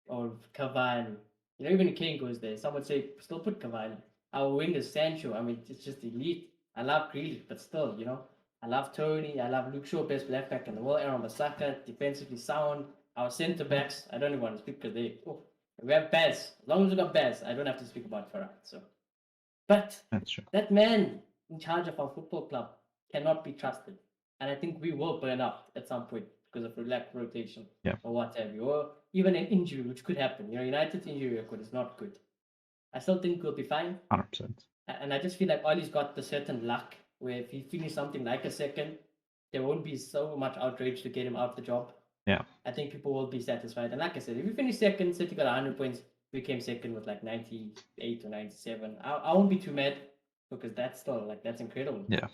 or Cavani. You know, even Kane goes there. Some would say still put Cavani. Our wingers, Sancho. I mean, it's just elite. I love Grealish, but still, you know, I love Tony. I love Luke Shaw, best left back in the world. Aaron Bissaka, defensively sound. Our centre backs. I don't even want to speak because we have Baz. As long as we got Baz, I don't have to speak about Farah. So, but That's true. that man in charge of our football club cannot be trusted. And I think we will burn out at some point because of lack of rotation or what have you. Or even an injury, which could happen. You know, United's injury record is not good. I still think we'll be fine. 100%. And I just feel like Ollie's got the certain luck where if he finishes something like a second, there won't be so much outrage to get him out the job. Yeah. I think people will be satisfied. And like I said, if we finish second, City got 100 points, we came second with like 98 or 97. I won't be too mad because that's still like that's incredible. Yeah.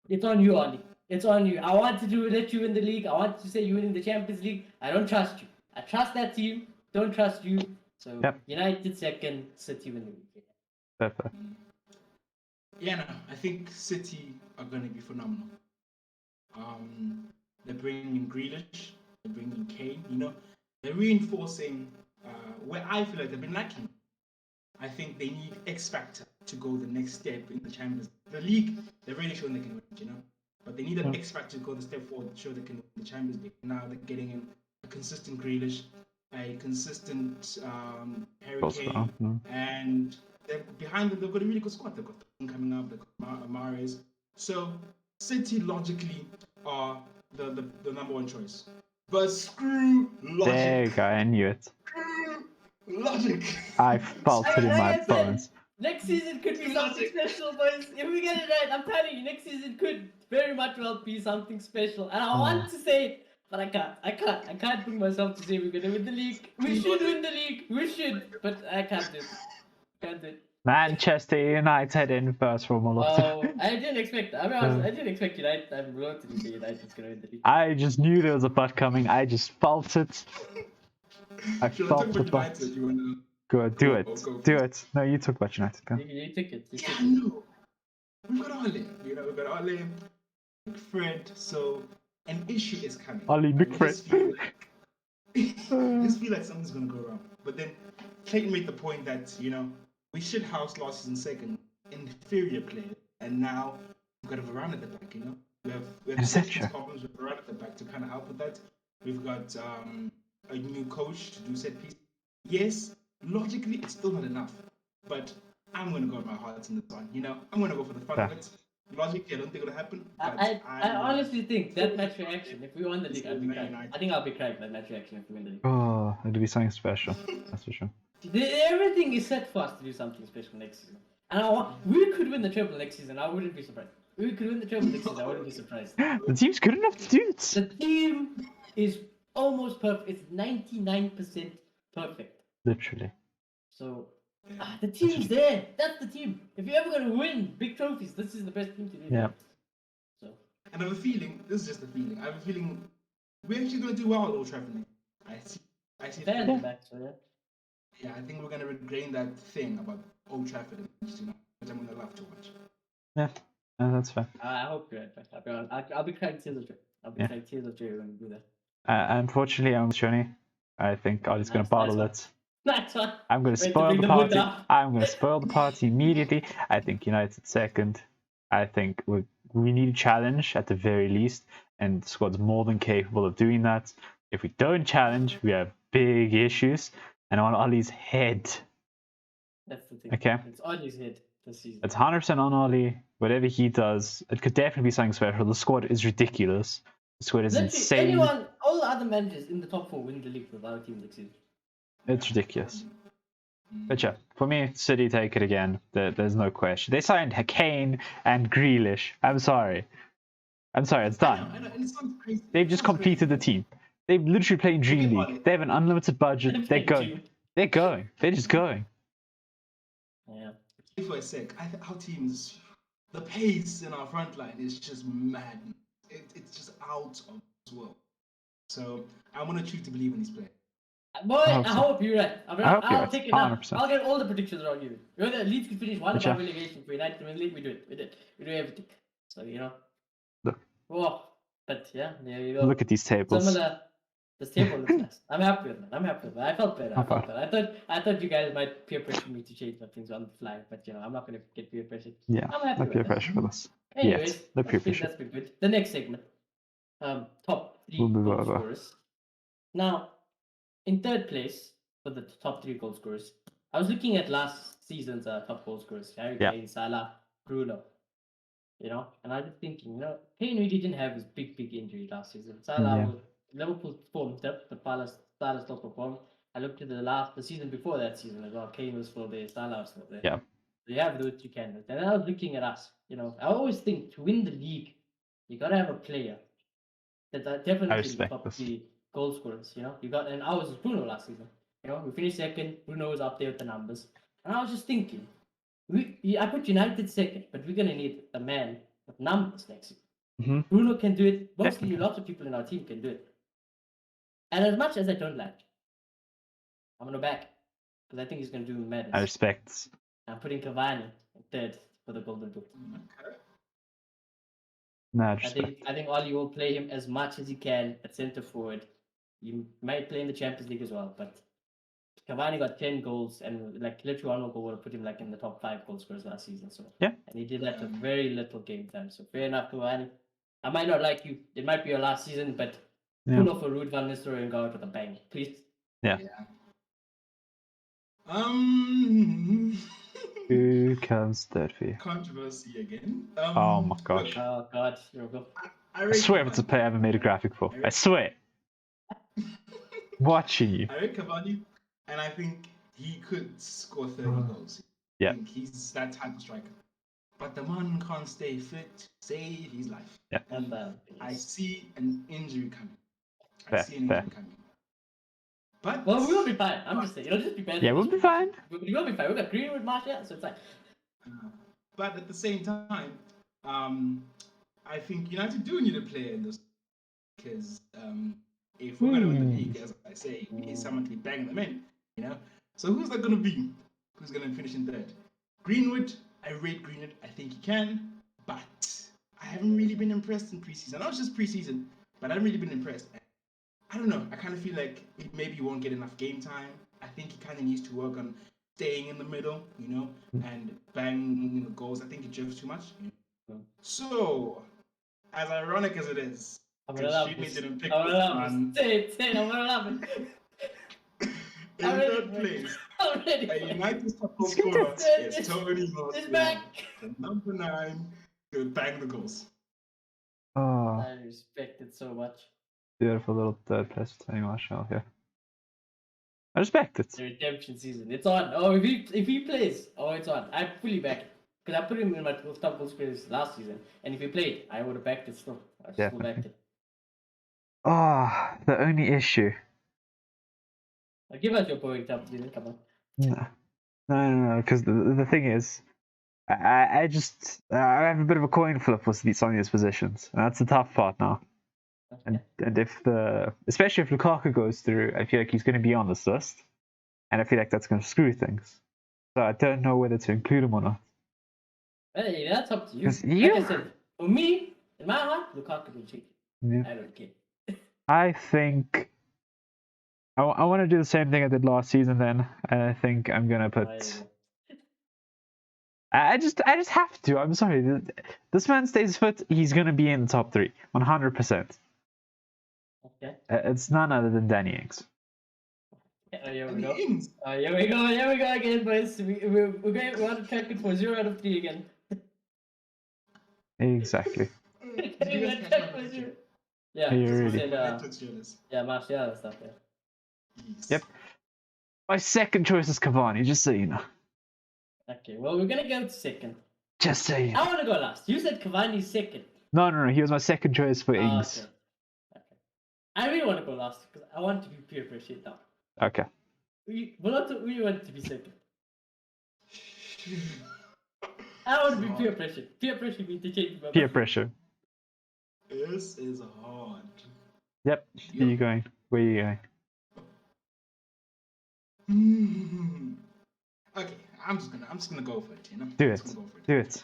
It's on you, Ollie. It's on you. I wanted to let you in the league. I wanted to say you in the Champions League. I don't trust you. I trust that team. Don't trust you. So United second, City win the league. Perfect. Yeah, no, I think City are going to be phenomenal. They're bringing in Grealish, they're bringing in Kane. You know, they're reinforcing where I feel like they've been lacking. I think they need X factor to go the next step in the Champions. The league, they're really showing they can win, you know, but they need an X factor to go the step forward to show they can win the Champions League. Now they're getting in a consistent Grealish, a consistent Harry Kane, and they're behind them. They've got a really good squad. They've got coming up. They've got Mahrez. So City logically are the number one choice. But screw logic. There you go, I knew it. Screw logic. I felt it in my bones. Next season could be something special, boys. If we get it right, I'm telling you, next season could very much well be something special. And I want to say it, but I can't. I can't bring myself to say we're gonna win the league. We should win the league. We should, but I can't do it. Can't do it. Manchester United in first from Oh, I didn't expect that. I didn't expect United. I'm reluctant to say United's gonna win the league. I just knew there was a butt coming. I just felt it. I felt the butt. Good, do it. Do it. No, you talk about United. Go. You took it. Yeah, no. We've got Ole. You know, we've got Ole, Big Fred. So an issue is coming. Ole, Big Fred. I just feel like something's gonna go wrong. But then Clayton made the point that, you know, we should house last season second inferior player, and now we've got a Varane at the back. You know, we have set problems with Varane at the back to kind of help with that. We've got a new coach to do set piece. Yes, logically it's still not enough, but I'm gonna go with my heart in this one. You know, I'm gonna go for the fun of it. logically, I don't think it'll happen. But I honestly think that match reaction, if we won the league, I'd be Man crying. United. I think I'll be crying that match reaction if we win the league. Oh, it'll be something special. That's for sure. Everything is set for us to do something special next season. And we could win the treble next season. I wouldn't be surprised. We could win the treble next season. I wouldn't be surprised. The team's good enough to do it. The team is almost perfect. It's 99% perfect. Literally. So the team's there. That's the team. If you're ever gonna win big trophies, this is the best team to do. Yeah. So And I have a feeling, this is just a feeling, I have a feeling we're actually going to do well at Old Trafford. I see fans are back. So yeah. Yeah, I think we're going to regain that thing about Old Trafford, which I'm going to love to watch. Yeah, that's fair. I hope you're right. I'll be crying tears of joy. I'll be crying tears of joy when we do that. Unfortunately, I'm Johnny. I think I'm just going to bottle it. That's fine. I'm going to Wait to spoil bring the the mood party. up. I'm going to spoil the party immediately. I think United second. I think we need a challenge at the very least, and the squad's more than capable of doing that. If we don't challenge, we have big issues. And on Ollie's head. That's the thing. Okay. It's on his head this season. It's 100% on Ollie. Whatever he does, it could definitely be something special. The squad is ridiculous. The squad is Literally, insane. all the other managers in the top 4 win the league with our team next season. It's ridiculous. But yeah, for me, City take it again. There's no question. They signed Kane and Grealish. I'm sorry, it's I done. know, and it sounds crazy. They've just completed the team. They've literally played Dream League. They have an unlimited budget. They're going. They're going. They're just going. Yeah. For a sec, our team's the pace in our front line is just mad. It's just out of this world. So I want to choose to believe in these players. Boy, I hope you're right. I'll take it now. 100%. I'll get all the predictions wrong here. Whether Leeds could finish one But yeah. above relegation for United to win the league, we do it. We do everything. So Look. Oh, but yeah, there you go. Look at these tables. Some of this table looks nice. I'm happy with that. I felt better. I thought you guys might peer pressure me to change my things on the fly, but I'm not gonna get peer pressure. Yeah, I'm happy no with peer that. pressure for this. Anyways, Yet, no peer I think pressure. that's been good. The next segment, top 3 We'll move goal over. scorers. Now, in third place for the top 3 goal scorers, I was looking at last season's top goal scorers: Harry Yeah. Kane, Salah, Bruno. And I was thinking, Kane really didn't have his big injury last season. Salah, Liverpool performed up, but Salah still performed. I looked at the season before that season as well. Kane was still there, Salah was still there. Yeah. So you have those 2 candidates. And I was looking at us. I always think to win the league, you gotta have a player that's definitely in the top this. 3 goal scorers. And ours was Bruno last season. We finished second. Bruno was up there with the numbers. And I was just thinking, I put United second, but we're gonna need a man with numbers next season. Mhm. Bruno can do it. Mostly, Definitely. lots of people in our team can do it. And as much as I don't like, I'm gonna back because I think he's gonna do madness. I respect. I'm putting Cavani in third for the Golden Boot. Okay. No, I I respect. think Oli will play him as much as he can at centre forward. You might play in the Champions League as well, but Cavani got 10 goals and literally one more goal would have put him in the top 5 goal scorers last season. So Yeah. and he did that with very little game time. So fair enough, Cavani. I might not like you. It might be your last season, but Yeah. pull off a Ruud van Nistelrooy and go out with a bang, please. Yeah. Who comes third for you? Controversy again. Oh my gosh. Look, Oh God, here we go. I swear if it's a player I haven't made a graphic for. I swear. Watching you. I rate Cavani, and I think he could score 30 goals. Yeah. I think he's that type of striker. But the man can't stay fit to save his life. Yeah. And I see an injury coming. Fair, fair. But well, we'll be fine. I'm just saying, just be better. Yeah, we'll be fine. We'll be fine. We've got Greenwood, Martial, so it's like. But at the same time, I think United do need a player in this because if we're going to win the league, as I say, we need someone to be banging them in, So who's that going to be? Who's going to finish in third? Greenwood. I rate Greenwood. I think he can, but I haven't really been impressed in preseason. I know it's just preseason, but I haven't really been impressed. I don't know. I kind of feel like maybe he won't get enough game time. I think he kind of needs to work on staying in the middle, and banging the goals. I think he drifts too much. So, as ironic as it is, I'm gonna love Jimmy this. didn't pick I'm gonna this love one. this. Say it. I'm gonna love it. In I'm ready third for it. place, I'm ready. a for it. United's top goal scorer It's is Tony It's Martial, back. the number 9 They would bang the goals. Oh, I respect it so much. beautiful little third place for Tony Marshall here. I respect it. The redemption season. It's on. Oh, if he plays, oh, it's on. I fully back it. Because I put him in my top goal scorers last season. And if he played, I would have backed it still. I still backed Definitely. it. Oh, the only issue. Give us your point top season. Come on. No, because the thing is, I have a bit of a coin flip with some of these positions, and that's the tough part now. Okay. And especially if Lukaku goes through, I feel like he's going to be on this list, and I feel like that's going to screw things. So I don't know whether to include him or not. Hey, that's up to you. 'Cause Like I said, for me, in my heart, Lukaku will cheat. Yeah. I don't care. I think I want to do the same thing I did last season. Then I think I'm going to put. I just have to. I'm sorry. This man stays fit. He's going to be in the top 3, 100%. Okay. It's none other than Danny Ings. Oh, here we And go. the Ings. Oh, here we go. Here we go again, boys. We're going to track it for 0 out of 3 again. Exactly. Did you guys catch my prediction? Yeah, Hey, you really? said, Netflix jealous. yeah, Martial and stuff, yeah. Yes. Yep. My second choice is Cavani, just so you know. Okay, well, we're going to go to second. Just so you know. I want to go last. You said Cavani second. No. He was my second choice for Ah, Ings. okay. I really want to go last because I want to be peer pressured now. Okay. We want to be second. I want to be peer pressured. Peer pressure means to change my Peer mind. pressure. This is hard. Yep. Where are you going? Where are you going? Okay, I'm just gonna go for it. You know. Do I'm it. just gonna go for Do it.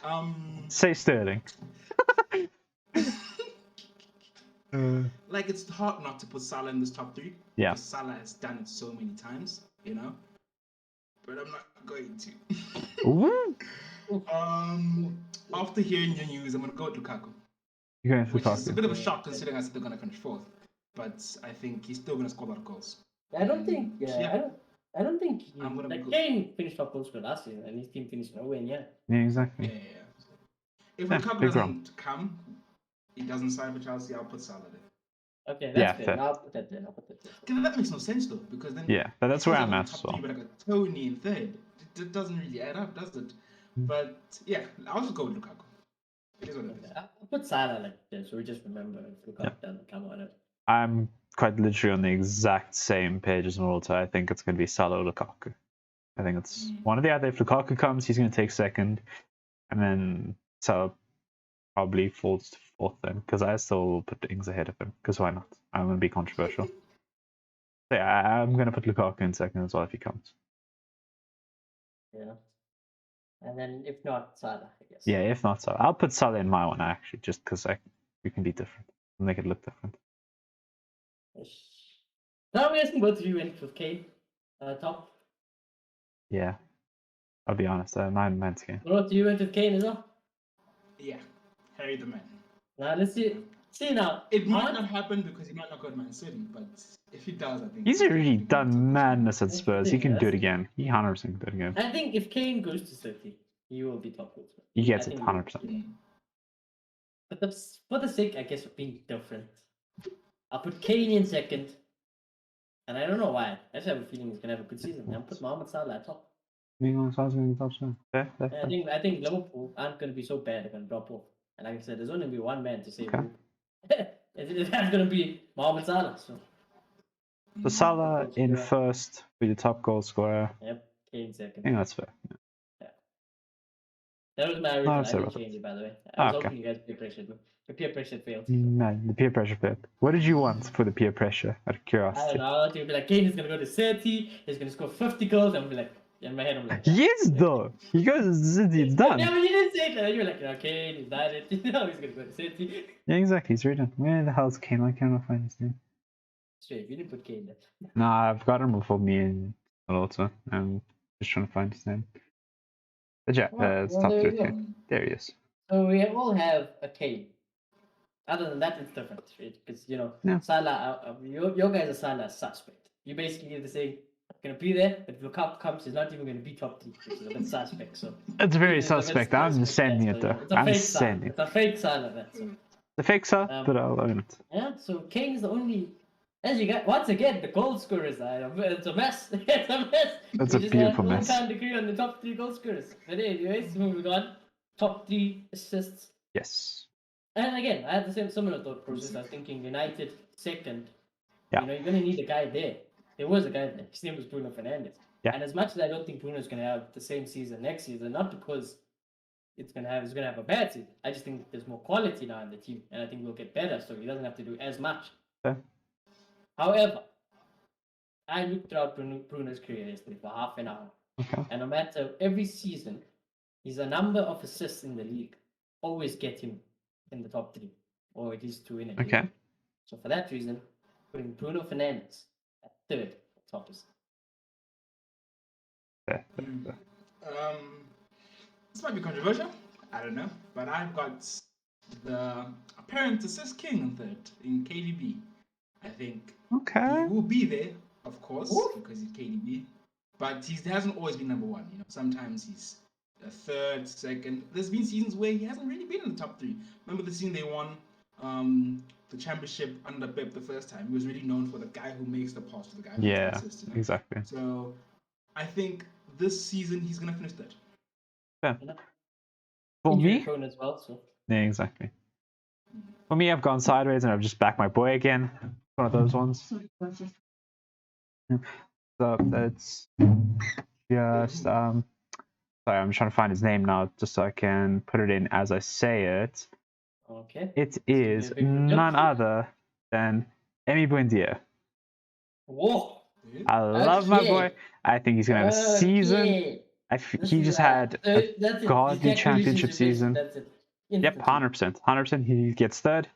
Say Sterling. Like it's hard not to put Salah in this top 3. Yeah. Because Salah has done it so many times, you know. But I'm not going to. Ooh. After hearing your news, I'm gonna go with Lukaku, You're going for which is a Lukaku. bit of a shock considering I said they're gonna finish 4th. But I think he's still gonna score a lot of goals. I don't think. Yeah. I don't think. I'm gonna Like go- Kane finished top goal scorer last season, and his team finished nowhere near. Yeah, Yeah. exactly. If Yeah, Lukaku big doesn't come, he doesn't sign for Chelsea, I'll put Salah there. Okay, Yeah, that's fair. fair. I'll put that there. Okay, that makes no sense though, because then Yeah, but that's where I'm at as top 3, well. but I got Tony in 3rd. It doesn't really add up, does it? But yeah, I'll just go with Lukaku. It is what it is. I'll put Salah like this, so we just remember if Lukaku doesn't come on it. I'm quite literally on the exact same page as Morata. I think it's going to be Salah or Lukaku. I think it's one or the other. If Lukaku comes, he's going to take second. And then Salah probably falls to 4th then, because I still put Ings ahead of him. Because why not? I'm going to be controversial. So yeah, I'm going to put Lukaku in second as well if he comes. Yeah. And then if not, Salah, I guess. Yeah, if not Salah. I'll put Salah in my one actually, just because we can be different. Make it look different. Now I'm guessing both of you went with Kane, top. Yeah. I'll be honest, mine's game. What you went with Kane as well? Yeah, Harry the man. Now let's see. See now. It might not happen because he might not go to Man City, but if he does, I think He's already done madness at That's Spurs. the He thing, can do it that's- again. He 100% can do it again. I think if Kane goes to City, he will be top goal scorer. He gets I it think 100%. But for the sake, I guess, of being different, I'll put Kane in second. And I don't know why. I just have a feeling he's gonna have a good season. I'll put Mohamed Salah at top. Being honest, I was going to top score. Fair. And I think Liverpool aren't gonna be so bad they're gonna drop off. And like I said, there's only gonna be one man to save Okay. Liverpool. That's gonna be Mohamed Salah. So So Salah in Yeah. first for your top goal scorer. yep, Kane I second. think that's fair. That was my original. I sorry didn't about that. change it, by the way. I was Okay. hoping you guys peer pressured me. The peer pressure failed. No, the peer pressure failed. What did you want for the peer pressure? Out of I don't curiosity. know. To be like, Kane is gonna go to 30. He's gonna score 50 goals. I'm like, in my head, I'm like, He is though. He goes to City. It's done. Yeah, but you didn't say that. You're like, Kane, he's done it. You know, he's gonna go to City. Yeah, exactly. He's already done. Where the hell's Kane? Why can't I find his name? Straight, you didn't put Kane there. Nah, I've got him before me and Alonso. I'm just trying to find his name. But yeah, it's top there you 13. go. There he is. So we all have a Kane. Other than that, it's different, right? Because Yeah. Salah, your guys are Salah suspect. You basically the same. gonna be there, but if the cup comes, he's not even gonna be top 3, which is a bit suspect. So It's very it's a bit suspect. I'm sending it so, though. it's a I'm fake sign. sending it. It's a fake sign of that. So. The fixer, but I'll own it. Yeah, so Kane is the only. As you got once again, the goal scorers are it's a mess. It's a mess. It's a beautiful mess. We can't agree on the top 3 goal scorers. But anyways, moving on. Top 3 assists. Yes. And again, I had the same similar thought process. I was thinking United second. Yeah. You know, you're gonna need a guy there. There was a guy there. His name was Bruno Fernandes. Yeah. And as much as I don't think Bruno's gonna have the same season next season, not because he's gonna have a bad season. I just think there's more quality now in the team, and I think we'll get better, so he doesn't have to do as much. Okay. However, I looked throughout Bruno's career yesterday for half an hour, Okay. and no matter every season, he's a number of assists in the league always get him in the top 3, or at least 2 in it. Okay. So for that reason, putting Bruno Fernandes at 3rd top assist. Fair. This might be controversial. I don't know, but I've got the apparent assist king in 3rd in KDB. I think Okay. he will be there, of course, Ooh. because he's KDB. But he hasn't always been number 1. You know, sometimes he's a 3rd, 2nd. There's been seasons where he hasn't really been in the top 3. Remember the season they won the championship under Pep the first time? He was really known for the guy who makes the pass to the guy who makes Yeah. the assist. You know? Exactly. So I think this season he's gonna finish 3rd. For Injury me, prone as well, so yeah, exactly. For me, I've gone sideways and I've just backed my boy again. One of those ones. So that's just sorry, I'm trying to find his name now, just so I can put it in as I say it. okay. It is big none production. other than Emi Buendia. Whoa. I love my Okay. boy. I think he's gonna have a season. Okay. He just had a that's it. godly His Jack Grealish championship is season. That's it. Yep, Instantly. 100%. 100%. He gets 3rd.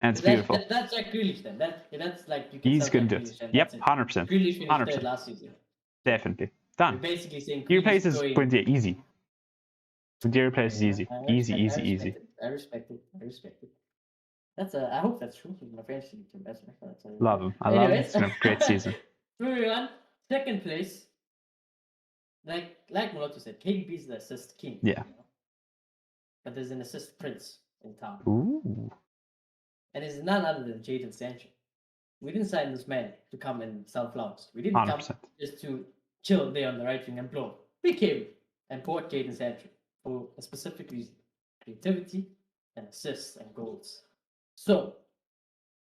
And it's That- beautiful. That's Jack Grealish then. That's like you can He's sell gonna Jack do it. Grealish and Yep, that's it. 100%. Grealish finished 100%. 3rd last season. Definitely. You're Done. basically saying He Grealish replaces going- Buendia easy. Buendia replaces easy. I Easy, respect- easy, easy. I respect it. I respect it. That's I hope that's true. He's my fantasy team. That's Love him. I love him. Anyways. It's gonna have a great season. Moving on, 2nd place. Like Moloto said, KDB is the assist king. Yeah. You know? But there's an assist prince in town. Ooh. And it's none other than Jadon Sancho. We didn't sign this man to come and sell flowers. We didn't 100%. come just to chill there on the right wing and blow. We came and bought Jadon Sancho for a specific reason: creativity and assists and goals. So,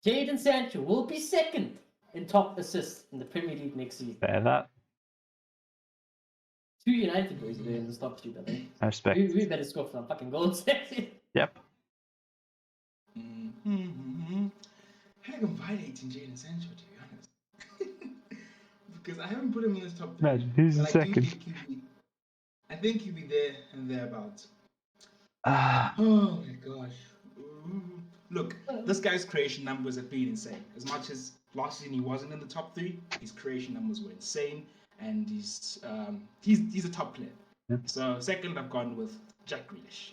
Jadon Sancho will be 2nd in top assists in the Premier League next season. Fair that. 2 United boys there in the top 3, I think. I respect. We better score some fucking goals next season. Yep. I think I'm violating Jadon Sancho, to be honest. Because I haven't put him in this top 3. Imagine, who's the But I do 2nd? think I think he'll be there and thereabouts. Ah, Oh my gosh. Ooh. Look, this guy's creation numbers have been insane. As much as last season he wasn't in the top 3, his creation numbers were insane, and he's a top player. Yeah. So 2nd, I've gone with Jack Grealish.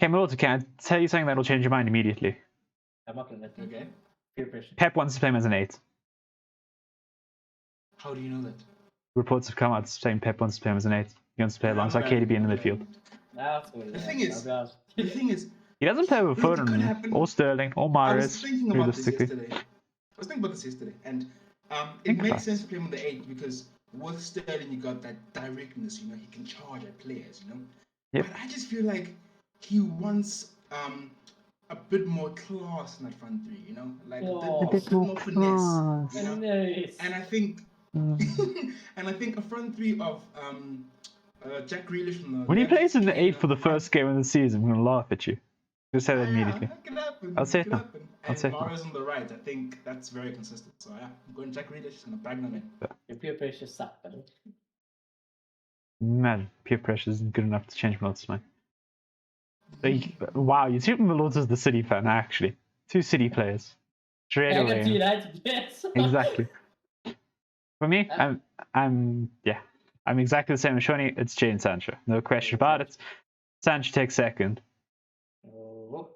okay, Melota, can I tell you something that'll change your mind immediately? I'm not gonna let you. Okay. Peer pressure. Pep wants to play him as an 8. How do you know that? Reports have come out saying Pep wants to play him as an 8. He wants to play alongside KDB in the midfield. The thing is, the thing is, He doesn't play with Look, it could Foden happen. or Sterling or I was Mahrez, thinking about this realistically. yesterday. I was thinking about this yesterday, and it Think about makes it. sense to play him on the 8 because with Sterling you got that directness. You know, he can charge at players. You know, Yep. but I just feel like he wants a bit more class in that front 3. You know, like Oh. a bit more finesse. You know, Nice. and I think Mm. and I think a front 3 of Jack Grealish from the When he left, plays in the 8 Kane for the on front. first game of the season, I'm going to laugh at you. Just say that immediately. That could happen. I'll say that it could now. happen. I'll And say it now. Mahrez on the right, I think that's very consistent. So yeah, I'm going Jack Grealish and a bag them in. Your peer pressure suck, buddy. Man, peer pressure isn't good enough to change Melota's mind. Wow, you see Melota's the City fan, actually. 2 City players. Straight I got 2 away. United players. Exactly. For me, I'm exactly the same as Shoni. It's Jadon Sancho. No question about it. Sancho takes 2nd. Oh.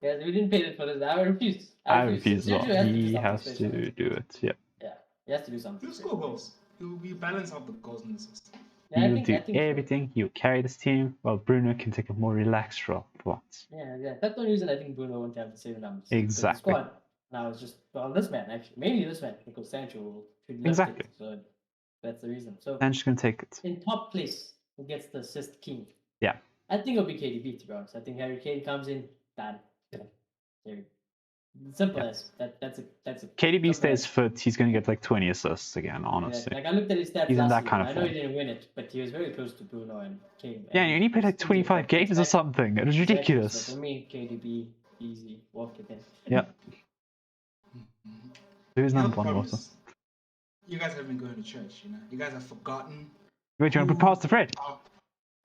Yeah, we didn't pay it for this. I refuse. I refuse as well. Sancho has to do He something has special. to do it. Yeah. Yeah. He has to do something. He'll score goals. He'll balance out the goals and assists. Yeah, He'll I do think so. everything. He'll carry this team, while Bruno can take a more relaxed role for once. Yeah. That's the only reason I think Bruno won't have the same numbers. Exactly. The squad now is just this man actually, mainly this man because Sancho should lift Exactly. it. So that's the reason. So Sancho's gonna take it. in top place, who gets the assist king? Yeah. I think it'll be KDB to be honest. I think Harry Kane comes in, done. There. Simple as that. That's a. KDB simple stays as. fit. He's gonna get like 20 assists again. Honestly. Yeah, like I looked at his stats He's in last that season. kind of I know he form. didn't win it, but he was very close to Bruno and Kane. Yeah, and he only played like 25 games or something. It was ridiculous. So for me, KDB, easy, walk it in. Yeah. Who's You know, number the one problem also? is, you guys have been going to church, you know. You guys have forgotten. Wait, you want to put past the Fred?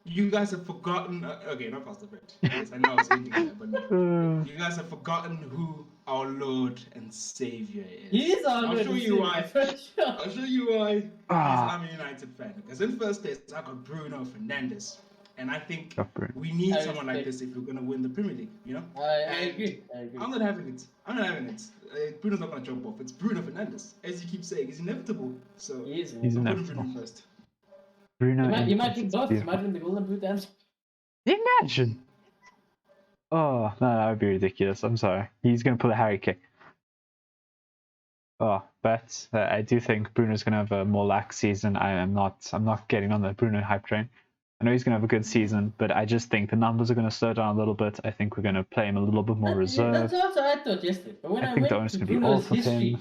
You guys have forgotten. Okay, not Pastor Fred. Yes, I know I was hinting at that, but no. You guys have forgotten who our Lord and Savior is. He is our I'll Lord show and you Savior, why. for sure. I'll show you why. Ah. I'm a United fan. Because in first place, I got Bruno Fernandes. And I think Got Bruno. we need I someone like respect. this if we're going to win the Premier League, you know? I agree. I'm not having it. Bruno's not going to jump off. It's Bruno Fernandes. As you keep saying, he's inevitable. So He is. He's I'll put inevitable. Bruno first. Bruno. You might think both. You Beautiful. might win the Golden Boot and Imagine. Oh no, that would be ridiculous. I'm sorry. He's gonna pull a Harry kick. Oh, but I do think Bruno's gonna have a more lax season. I'm not getting on the Bruno hype train. I know he's gonna have a good season, but I just think the numbers are gonna slow down a little bit. I think we're gonna play him a little bit more reserved. That's also I thought yesterday. But when I I, think went the owner's to gonna be Bruno's off of history, him.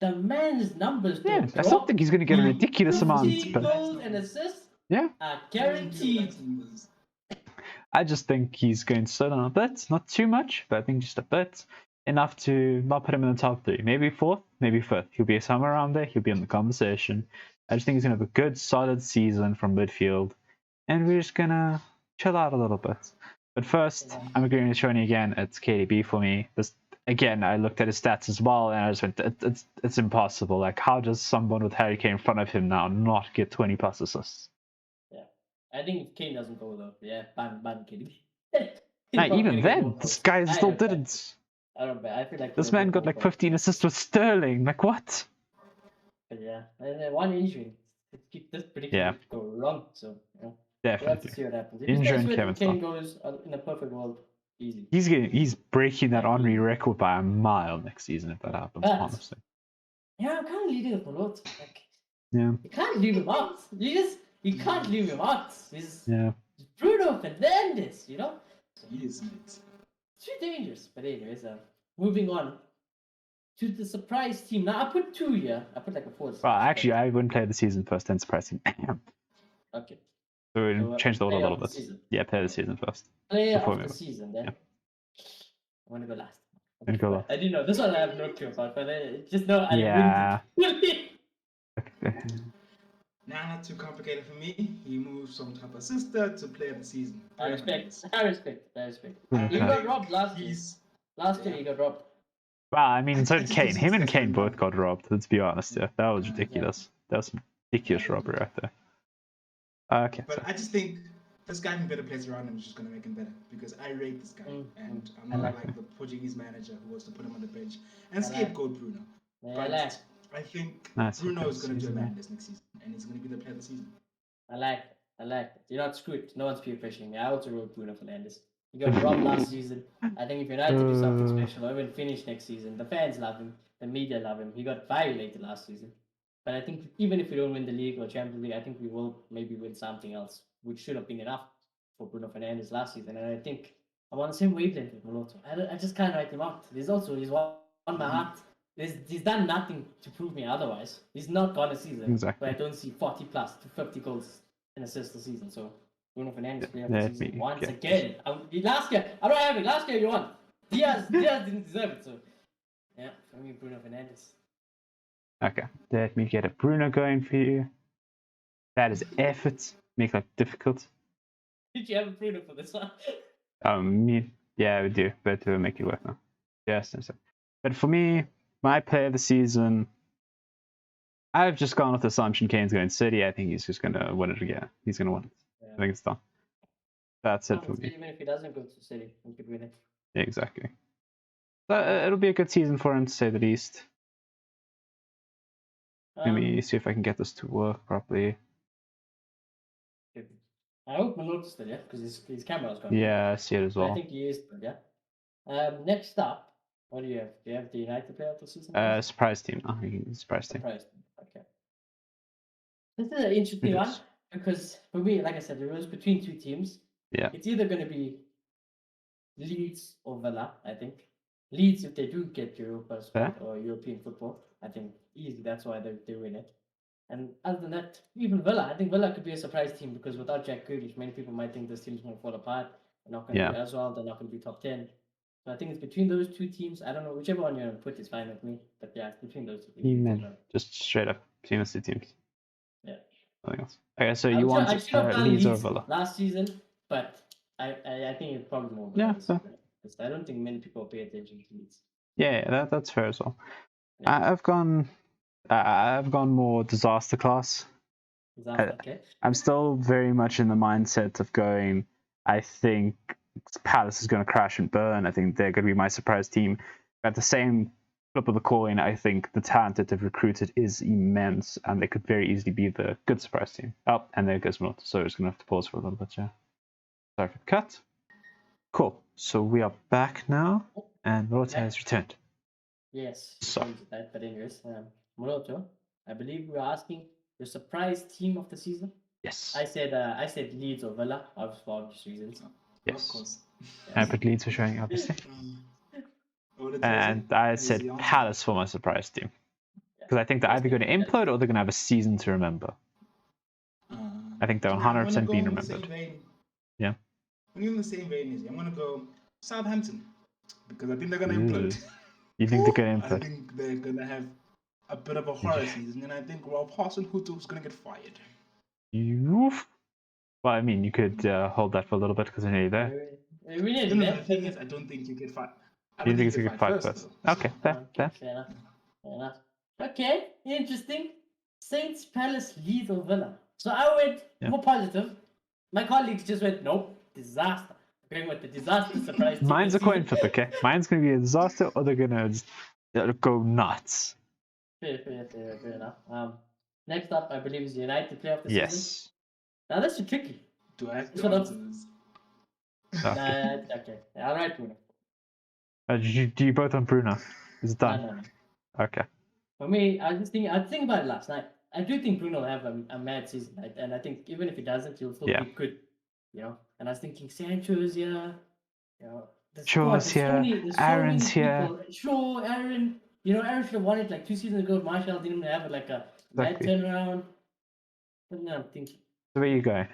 the man's numbers Yeah, don't I still drop. think he's gonna get a ridiculous amount. 50 But goals and assists yeah, are guaranteed. I just think he's going to slow down a bit, not too much, but I think just a bit, enough to not put him in the top three. Maybe fourth, maybe fifth. He'll be somewhere around there. He'll be in the conversation. I just think he's gonna have a good, solid season from midfield, and we're just gonna chill out a little bit. But first, I'm agreeing with Shoni again. It's KDB for me. This again, I looked at his stats as well, and I just went, it's impossible. Like, how does someone with Harry Kane in front of him now not get 20 plus assists? I think if Kane doesn't go though, yeah, ban KDB. Now, even then, this guy still didn't. I don't know. I feel like This man got like 15 assists with Sterling. Like, what? But yeah, and then one injury. This prediction could go wrong. So yeah, we'll have to Definitely. see what happens. If Injury he and stays Kevin with Kane goes in a perfect world, easy. He's breaking that Henry record by a mile next season if that happens. But- Honestly. Yeah, I'm kind of leading it a lot. Like, Yeah. you can't leave him out. You can't leave him out. He's Yeah. Bruno Fernandes, you know. He is it. It's too dangerous. But anyways, moving on to the surprise team. Now I put two here. I put like a fourth. Well, actually, I wouldn't play the season first, then surprising. Okay. So we So, change the order a player little of the bit. season. Yeah, play the season first. Player Before of we the move. season, then. Yeah. I want to go last. And go last. I didn't know. This one I have no clue about, but just know I Yeah. really. Now, not too complicated for me. He moves from top assistant to player of the season. I respect. I respect. I He got think robbed last year. Last year he got robbed. Well, I mean, so did It's Kane. just Him and successful Kane both now. got robbed. Let's be honest. Yeah, that was ridiculous. That was some ridiculous robbery right there. Okay. But I just think this guy having better players around him is just going to make him better because I rate this guy. And I'm not like the Portuguese manager who wants to put him on the bench and scapegoat Bruno. Yeah, But I like. I think That's Bruno okay, is going to do season, madness next season and he's going to be the player of the season. I like it. I like it. You're not screwed. No one's peer pressuring me. I also wrote Bruno Fernandes. He got robbed last season. I think if United do something special or even finish next season, the fans love him. The media love him. He got violated last season. But I think even if we don't win the league or Champions League, I think we will maybe win something else, which should have been enough for Bruno Fernandes last season. And I think I'm on the same wavelength with Moloto. I just can't write him out. He's on my heart. He's done nothing to prove me otherwise. He's not gone a season. Exactly. But I don't see 40 plus to 50 goals and assists a season. So Bruno Fernandes player of Yeah, the season me, once yeah. again. Last year, I'm not having. Last year you won. Diaz didn't deserve it. So yeah, for me Bruno Fernandes. Okay. Let me get a Bruno going for you. That is effort. Make life difficult. Did you have a Bruno for this one? Yeah, we do, but we'll make it work now. Yes, yes. But for me, my player of the season, I've just gone with the assumption Kane's going to City. I think he's just going to win it again. He's going to win it. Yeah. I think it's done. That's it for me. Even if he doesn't go to City, he could win it. Yeah, exactly. So it'll be a good season for him, to say the least. Let me see if I can get this to work properly. I hope Maloto's still, yeah, because his camera's gone. Yeah, I see it as But I well. think he is still, yeah. Next up, what do you have? Do you have the United player of the season? Surprise team. Oh, surprise team. Surprise. Okay. This is an interesting It one is. because for me, like I said, it was between two teams. Yeah. It's either going to be Leeds or Villa, I think. Leeds, if they do get Europa spot or European football, I think easy. That's why they win it. And other than that, even Villa, I think Villa could be a surprise team because without Jack Grealish, many people might think this team's going to fall apart. They're not going to do as well. They're not going to be top 10. So I think it's between those two teams. I don't know, whichever one you're going to put is fine with me. But yeah, it's between those two teams. Just straight up between the two teams. Yeah. Nothing else. Okay, so you want I should have done Leeds or Villa? last season, but I think it's probably more. Yeah, Villa because I don't think many people pay attention to Leeds. Yeah, that's fair as well. Yeah. I've gone more disaster class. Okay. I'm still very much in the mindset of going. I think Palace is going to crash and burn. I think they're going to be my surprise team. At the same flip of the coin, I think the talent that they've recruited is immense, and they could very easily be the good surprise team. Oh, and there goes Milot. So I'm just going to have to pause for a little bit. Yeah. Sorry for the cut. Cool. So we are back now, and Milot has returned. Yes. So. But anyways, Moroto, I believe we were asking the surprise team of the season. Yes. I said Leeds or Villa, for obvious reasons. Yes. Of course. I put Leeds for showing, obviously. And I said Palace for my surprise team. Because I think they're either going to implode or they're going to have a season to remember. I think they're 100% being remembered. Yeah. When you're in the same vein as you, I'm going to go Southampton. Because I think they're going to implode. You think they're going to implode? I think they're going to have a bit of a horror season. And I think Ralph Hasenhüttl is going to get fired. Well, I mean, you could hold that for a little bit because I know you're there. The thing is, I don't think you get fired. You think it's going to get fired first? Okay, fair. Fair enough. Okay, interesting. Saints, Palace, Leeds or Villa. So I went more positive. My colleagues just went, nope, disaster. Going with the disaster surprise. Mine's a coin flip, okay? Mine's going to be a disaster or they're going to go nuts. Fair enough. Next up, I believe, is the United player of the season. Yes. Now that's tricky. Do I have to answer this? Okay. All right, Bruno. Do you both on Bruno? Is it done? No. Okay. For me, I was thinking about it last night. I do think Bruno will have a mad season, and I think even if he doesn't, he'll still be good. You know. And I was thinking Sancho's here. You know. Shaw's here. Aaron's here. Shaw, Aaron. You know, Aaron should have won it like 2 seasons ago. Martial didn't even have like a mad turnaround. But now I'm thinking. So where are you going?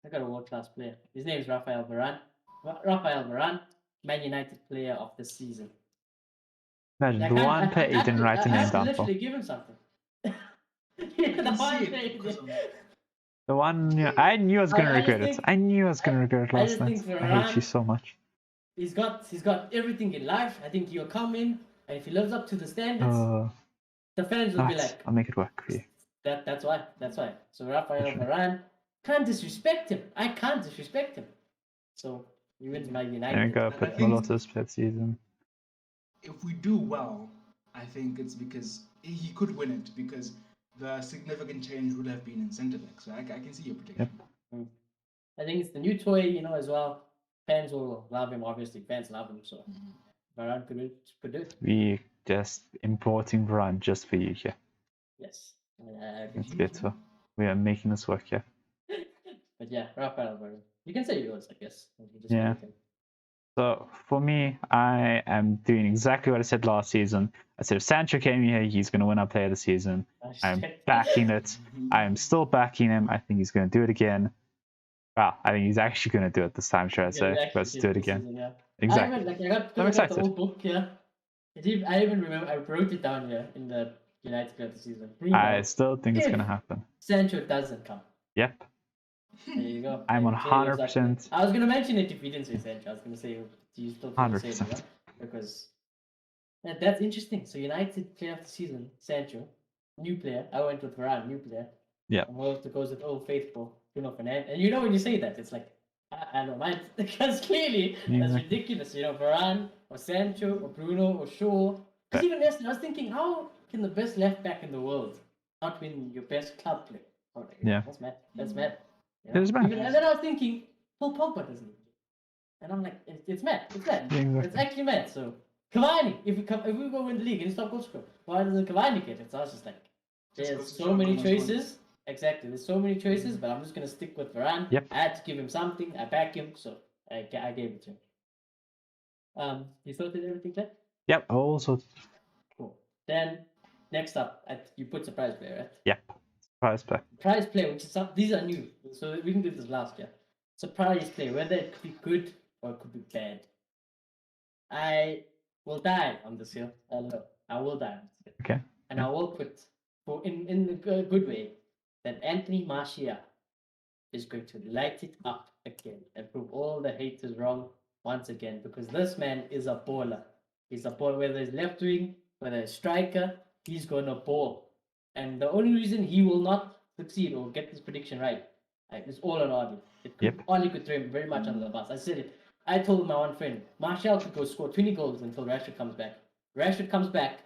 I got a world-class player. His name is Rafael Varane, Man United player of the season. Imagine the one player you didn't write the name down for. Literally give him something. The one, I knew I was going to regret it. I knew I was going to regret it last night. I hate you so much. He's got everything in life. I think he'll come in, and if he lives up to the standards, the fans will be like, I'll make it work for you. That's why. So Rafael Varane, can't disrespect him. I can't disrespect him. So he wins my United. There we go. Put Moloto's fifth season. If we do well, I think it's because he could win it because the significant change would have been in centre back. So I can see your prediction. Yep. I think it's the new toy, as well. Fans will love him. Obviously, fans love him. So Varane could do it. We just importing Varane just for you here. Yes. That's good. So we are making this work here. But yeah, Rafael Varane. You can say yours, I guess. Yeah. So for me, I am doing exactly what I said last season. I said if Sancho came here, he's going to win our player of the season. I'm backing it. I am still backing him. I think he's going to do it again. Wow, I think he's actually going to do it this time, should I say? Let's do it again. Season, yeah. Exactly. I'm excited. The old book, yeah. I even remember, I wrote it down here in the United player of the season. I still think it's going to happen. Sancho doesn't come. Yep. There you go. I'm 100%. I was going to mention it if you didn't say Sancho. I was going to say, do you still 100%. Because that's interesting. So United player of the season, Sancho, new player. I went with Varane, new player. Yeah. And Wolf goes with Old Faithful, Bruno Fernandes. And when you say that, it's like, I don't mind. Because clearly, that's ridiculous. Varane, or Sancho, or Bruno, or Shaw. Because even yesterday, I was thinking, how can the best left back in the world not win your best club play. Oh, like, Yeah. That's mad. That's mad. You It is mad. And then I was thinking, Paul Pogba doesn't. And I'm like, it's mad. It's mad. Yeah, exactly. It's actually mad. So Cavani, if we go win the league and stop goal scorer, why doesn't Cavani get it? So I was just like, Just there's goes to so show many everyone what's choices. Exactly. There's so many choices, but I'm just gonna stick with Varane. Yep. I had to give him something. I back him, so I gave it to him. You sorted everything, Claire? Yep. Also, Cool. Then next up, you put surprise player, right? yep. Surprise play. Surprise player, which is these are new, so we can do this last year. Surprise player, whether it could be good or it could be bad. I will die on this hill. I know. I will die on this hill. Okay. And I will put, in the good way, that Anthony Martial is going to light it up again and prove all the haters wrong once again, because this man is a baller. He's a baller, whether he's left wing, whether he's striker, he's gonna ball. And the only reason he will not succeed or get this prediction right is all on Oli. Oli could throw him very much under the bus. I said it. I told my one friend, Martial could go score 20 goals until Rashford comes back. Rashford comes back,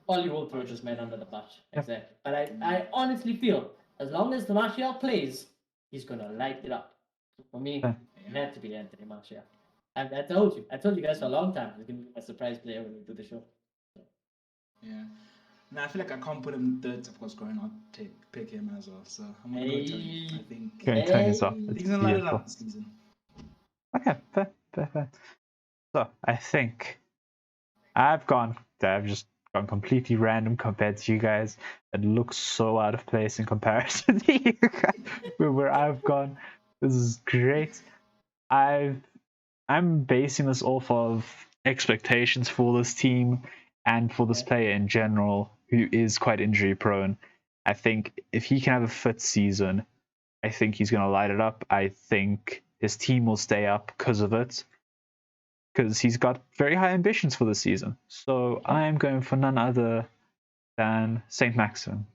Oli will throw this man under the bus. Exactly. But I honestly feel, as long as the Martial plays, he's gonna light it up. For me, it had to be Anthony Martial. I told you guys for a long time, he's gonna be my surprise player when we do the show. Yeah. Now I feel like I can't put him third, of course, going out pick him as well. So I'm gonna go Tony. I think Going Tony's off. he's It's gonna light it beautiful. up this season. Okay, fair. So I think I've just gone completely random compared to you guys. It looks so out of place in comparison to you guys. Where I've gone. This is great. I'm basing this off of expectations for this team and for this player in general, who is quite injury prone. I think if he can have a fit season, I think he's going to light it up. I think his team will stay up because of it, because he's got very high ambitions for this season. So I'm going for none other than Saint Maximin.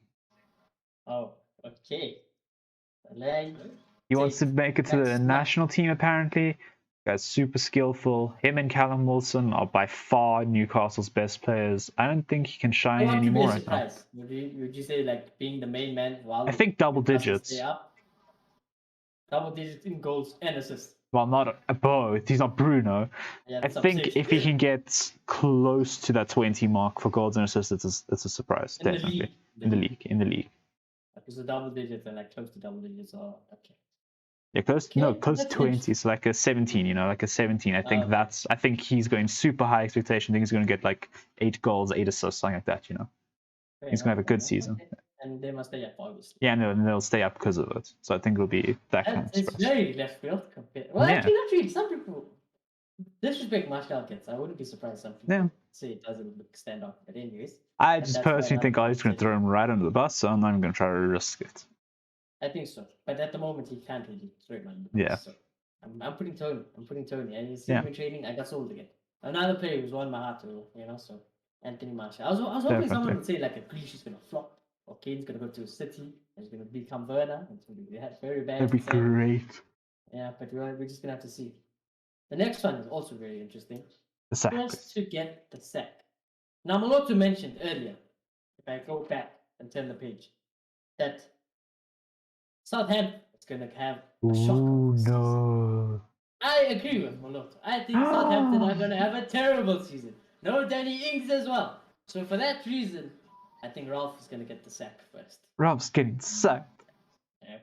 Oh, okay. He wants to make it to the national team, apparently. Guy's super skillful. Him and Callum Wilson are by far Newcastle's best players. I don't think he can shine anymore right now. Would you say like being the main man? While I think double digits. Double digits in goals and assists. Well, not both. He's not Bruno. Yeah, I think if he can get close to that 20 mark for goals and assists, it's a surprise. Definitely. In the league. Because the double digits and like close to double digits are okay. Yeah, close to 20. So like a 17, like a 17. I think I think he's going super high expectation. I think he's going to get like 8 goals, 8 assists, something like that, He's going to have a good season. Okay. And they must stay up, obviously. Yeah, no, and they'll stay up because of it. So I think it'll be that kind of It's surprise. very left field compared. Well, actually, not really. Some people disrespect Martial gets. I wouldn't be surprised some people say it doesn't stand out. But anyways, I just personally think Ollie's going to throw him right under the bus, so I'm not even going to try to risk it. I think so. But at the moment, he can't really throw him under the bus. Yeah. So I'm putting Tony. And he's in training. I got sold again. Another player who's won my heart, so Anthony Martial. I was hoping someone would say like a Grealish is going to flop. Or Kane's going to go to City. And he's going to become Werner. It's going to be very bad. That'd be great. Yeah, but we're just going to have to see. The next one is also very interesting. The sack. First to get the sack. Now, Maloto mentioned earlier, if I go back and turn the page, that Southampton is going to have a shock. Ooh, no. I agree with Maloto. I think Southampton are going to have a terrible season. No Danny Ings as well. So for that reason, I think Ralph is going to get the sack first. Ralph's getting sacked. Yeah.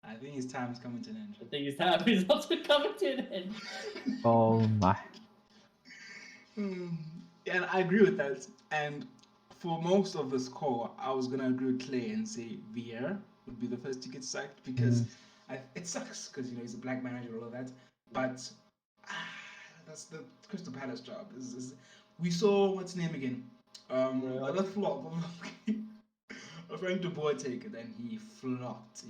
I think his time is coming to an end. I think his time is also coming to an end. Oh my. And I agree with that. And for most of the score, I was going to agree with Clay and say Vieira would be the first to get sacked because it sucks because, he's a black manager and all of that. But that's the Crystal Palace job. We saw, what's his name again? The flop of Frank de Boer take it, and he flopped,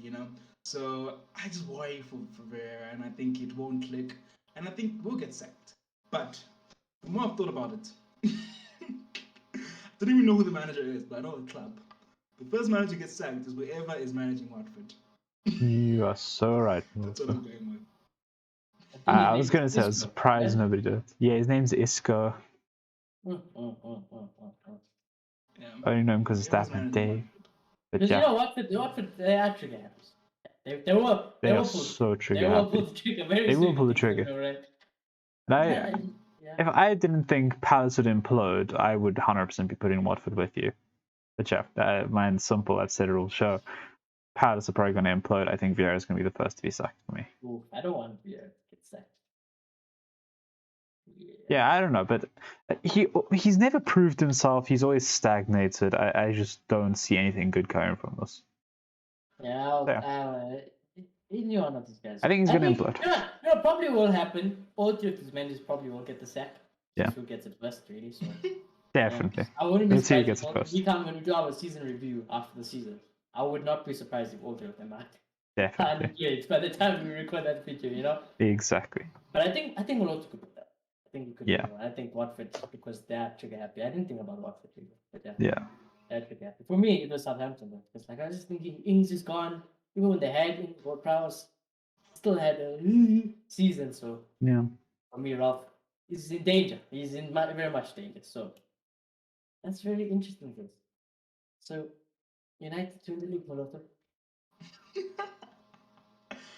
So I just worry for Vieira, and I think it won't click, and I think we'll get sacked. But the more I've thought about it, I don't even know who the manager is, but I know the club. The first manager gets sacked is whoever is managing Watford. You are so right. That's what I'm going with. I was going to say, I was surprised nobody did. Yeah, his name's Isco. Yeah. I only know him because it's that Whoever's day. managing But Because yeah, you know Watford, they are trigger happy. They will they are pull. so They trigger will pull happy. the trigger very They soon. will pull the if things trigger. don't go right. And Yeah. if I didn't think Palace would implode, I would 100% be putting Watford with you. But yeah, mine's simple. I've said it all show. Palace are probably going to implode. I think Vieira is going to be the first to be sacked for me. Ooh, I don't want to get sacked. Yeah, I don't know, but he's never proved himself. He's always stagnated. I just don't see anything good coming from this. Yeah, he knew one of these guys. I think he's going to implode. Probably will happen. All three of these managers probably will get the sack. Yeah. Just who gets it first, really. So Definitely. I wouldn't be Let's see who surprised gets it if first. when we do our season review after the season. I would not be surprised if all three of them are Definitely. engaged by the time we record that video, you know. Exactly. But I think we'll also could put that. I think we could. Yeah. I think Watford because they're trigger happy. I didn't think about Watford trigger, but Yeah. they're trigger happy. For me, it was Southampton though, because like I was just thinking Ings is gone. Even when they had Ings, Prowse still had a season. So Yeah. for me, Ralph is in danger. He's in very much danger. So that's very interesting. Things. So United to the league, Molotov.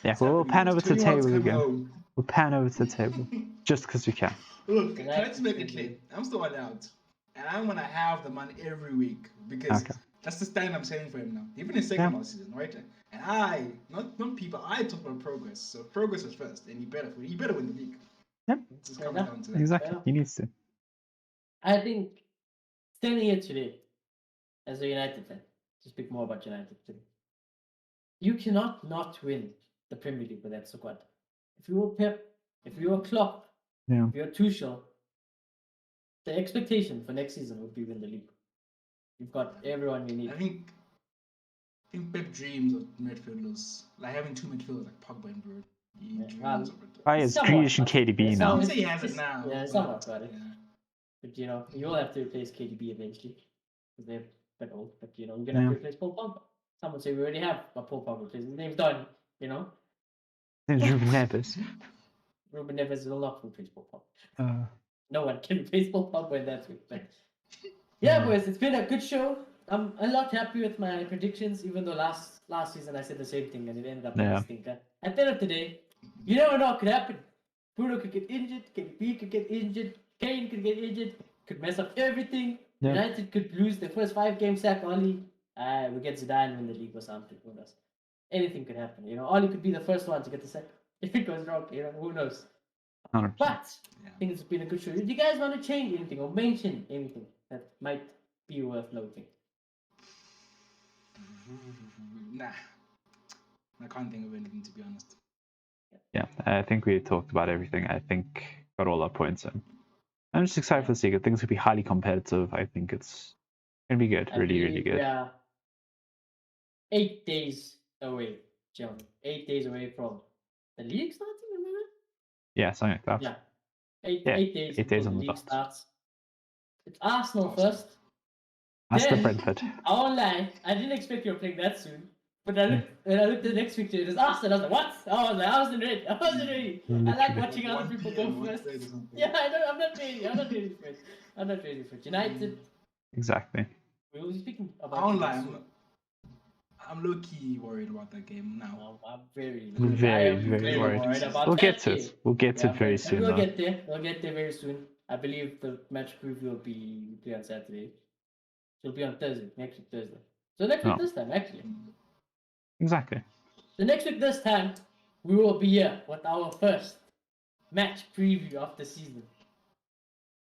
Yeah, we'll pan over to the 21's table come again. home. We'll pan over to the table just because we can. Look, United let's make it to clear. I'm still out. And I'm going to have the man every week because Okay. that's the stand I'm setting for him now. Even in second Yeah. last season, right? And I, not people, I talk about progress. So progress is first, and he better win the league. Yep. It just comes down to that. Exactly. Yeah. He needs to. I think standing here today as a United fan, to speak more about United today, you cannot not win the Premier League with that squad. If you were Pep, if you were Klopp, Yeah. if you're Tuchel, the expectation for next season would be win the league. You've got everyone you need. I think Pep dreams of midfielders, like having two midfielders like Pogba and Bird. He Yeah, dreams of it. Oh, yeah, it's Somewhat, Grealish and but KDB it's now. I always- would say he has it now. Yeah, but, somewhat got it. yeah. But you know, you will have to replace KDB eventually because they're a bit old. But you know, you're gonna have to replace Paul Pogba. Someone say we already have a Paul Pogba replace. His name's done. You know, Then Ruben Neves. Ruben Neves will not replace Paul Pogba. Uh, No one can replace Paul Pogba in that way. But yeah, boys, it's been a good show. I'm a lot happy with my predictions, even though last season I said the same thing and it ended up being Yeah. a stinker. At the end of the day, you never know what could happen. Bruno could get injured, KDB could get injured, Kane could get injured, could mess up everything. Yeah. United could lose their first 5 games sack Oli. We get Zidane in the league or something. Who knows? Anything could happen. You know, Oli could be the first one to get the sack. If it goes wrong, you know, who knows? 100%. But Yeah. I think it's been a good show. Do you guys want to change anything or mention anything that might be worth noting? Nah. I can't think of anything, to be honest. Yeah, I think we talked about everything. I think got all our points in. I'm just excited for the league. I think it's going to be highly competitive. I think it's going to be good. I Really, believe really We good. are 8 days away, John. 8 days away from the league starting, remember? Yeah, something like that. Yeah. Eight Yeah, days 8 days before on the the league dot. starts. It's Arsenal Arsenal. first. That's the Then- Brentford. I won't lie, I didn't expect you were playing that soon. But when I looked at the next picture, it was Arsenal. I was like, what? I wasn't ready. I wasn't ready. I like Literally. watching other 1 people PM, go first. 1:30 or something. Yeah, I know. I'm not ready. I'm not ready for it. I'm not ready for it. United. Exactly. We will be speaking I about. won't you lie, guys soon. I'm low key worried about that game now. I'm very, Very, I am very worried. about We'll that get to game. it. We'll get to Yeah, it very but soon. We'll though. get there. We'll get there very soon. I believe the match preview will be on Saturday. It'll be on Thursday. Next week Thursday. So next week Oh. this time actually. Exactly. So next week this time we will be here with our first match preview of the season.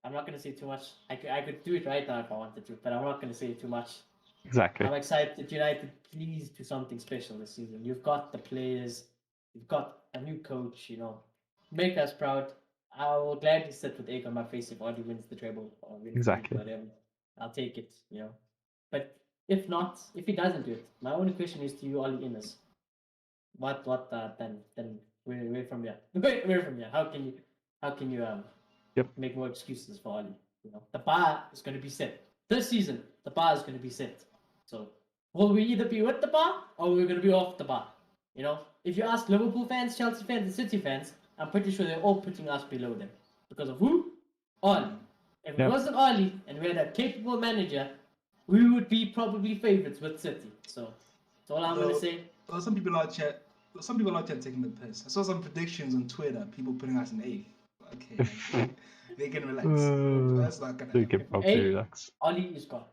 I'm not gonna say too much. I could do it right now if I wanted to, but I'm not gonna say too much. Exactly. I'm excited that United please do something special this season. You've got the players, you've got a new coach, you know. Make us proud. I will gladly sit with egg on my face if Audi wins the treble or wins Exactly. the league, whatever. I'll take it, you know. But if not, if he doesn't do it, my only question is to you, Ollie Innes. Then where from here? Where from here? How can you Yep. make more excuses for Ollie? You know, the bar is going to be set this season. The bar is going to be set. So will we either be with the bar or we're going to be off the bar? You know, if you ask Liverpool fans, Chelsea fans, and City fans, I'm pretty sure they're all putting us below them because of who? Ollie. If Yep. it wasn't Ollie and we had a capable manager, we would be probably favorites with City. So that's all I'm gonna No. say. Well, some people out chat. Some people out chat taking the piss. I saw some predictions on Twitter. People putting us in eighth. Okay, like, they can relax. That's not gonna They happen. can probably Hey. relax. Oli is gone.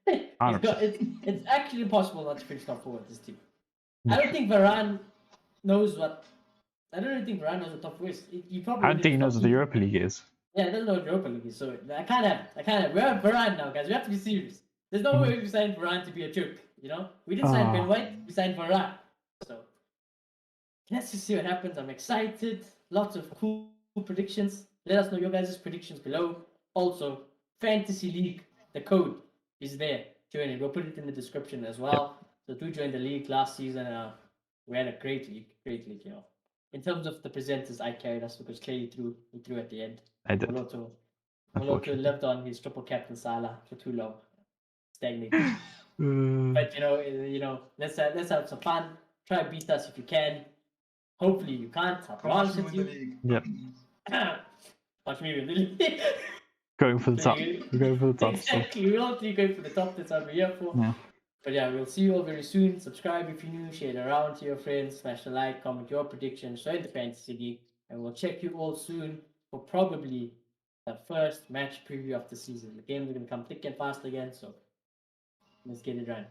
It's actually impossible not to finish top four with this team. I don't think Varane knows what. I don't really think Varane knows what top four is. You probably. I don't think he knows what the Europa League is. Yeah, he doesn't know what Europa League is. So I can't have it. I can't have it. We have Varane now, guys. We have to be serious. There's no way we signed Varane to be a joke. You know, we didn't sign Ben White. We signed Varane. So let's just see what happens. I'm excited. Lots of cool predictions. Let us know your guys' predictions below. Also, Fantasy League, the code is there. Join it. We'll put it in the description as well. So do join the league. Last season, we had a great league. You know, in terms of the presenters, I carried us because Clay threw at the end. I did. Moloto Unfortunately. lived on his triple captain Salah for too long, stagnated. But you know, let's have some fun. Try and beat us if you can. Hopefully you can't. I'll be honest with Win the you. league. Yep. Watch me win the league. Going for the top. We're going for the top. So. Exactly. We're all three going for the top. That's what we're here for. Yeah. But yeah, we'll see you all very soon. Subscribe if you're new. Share it around to your friends. Smash the like. Comment your predictions. Join the Fantasy League. And we'll check you all soon for probably the first match preview of the season. The games are going to come thick and fast again. So let's get it right.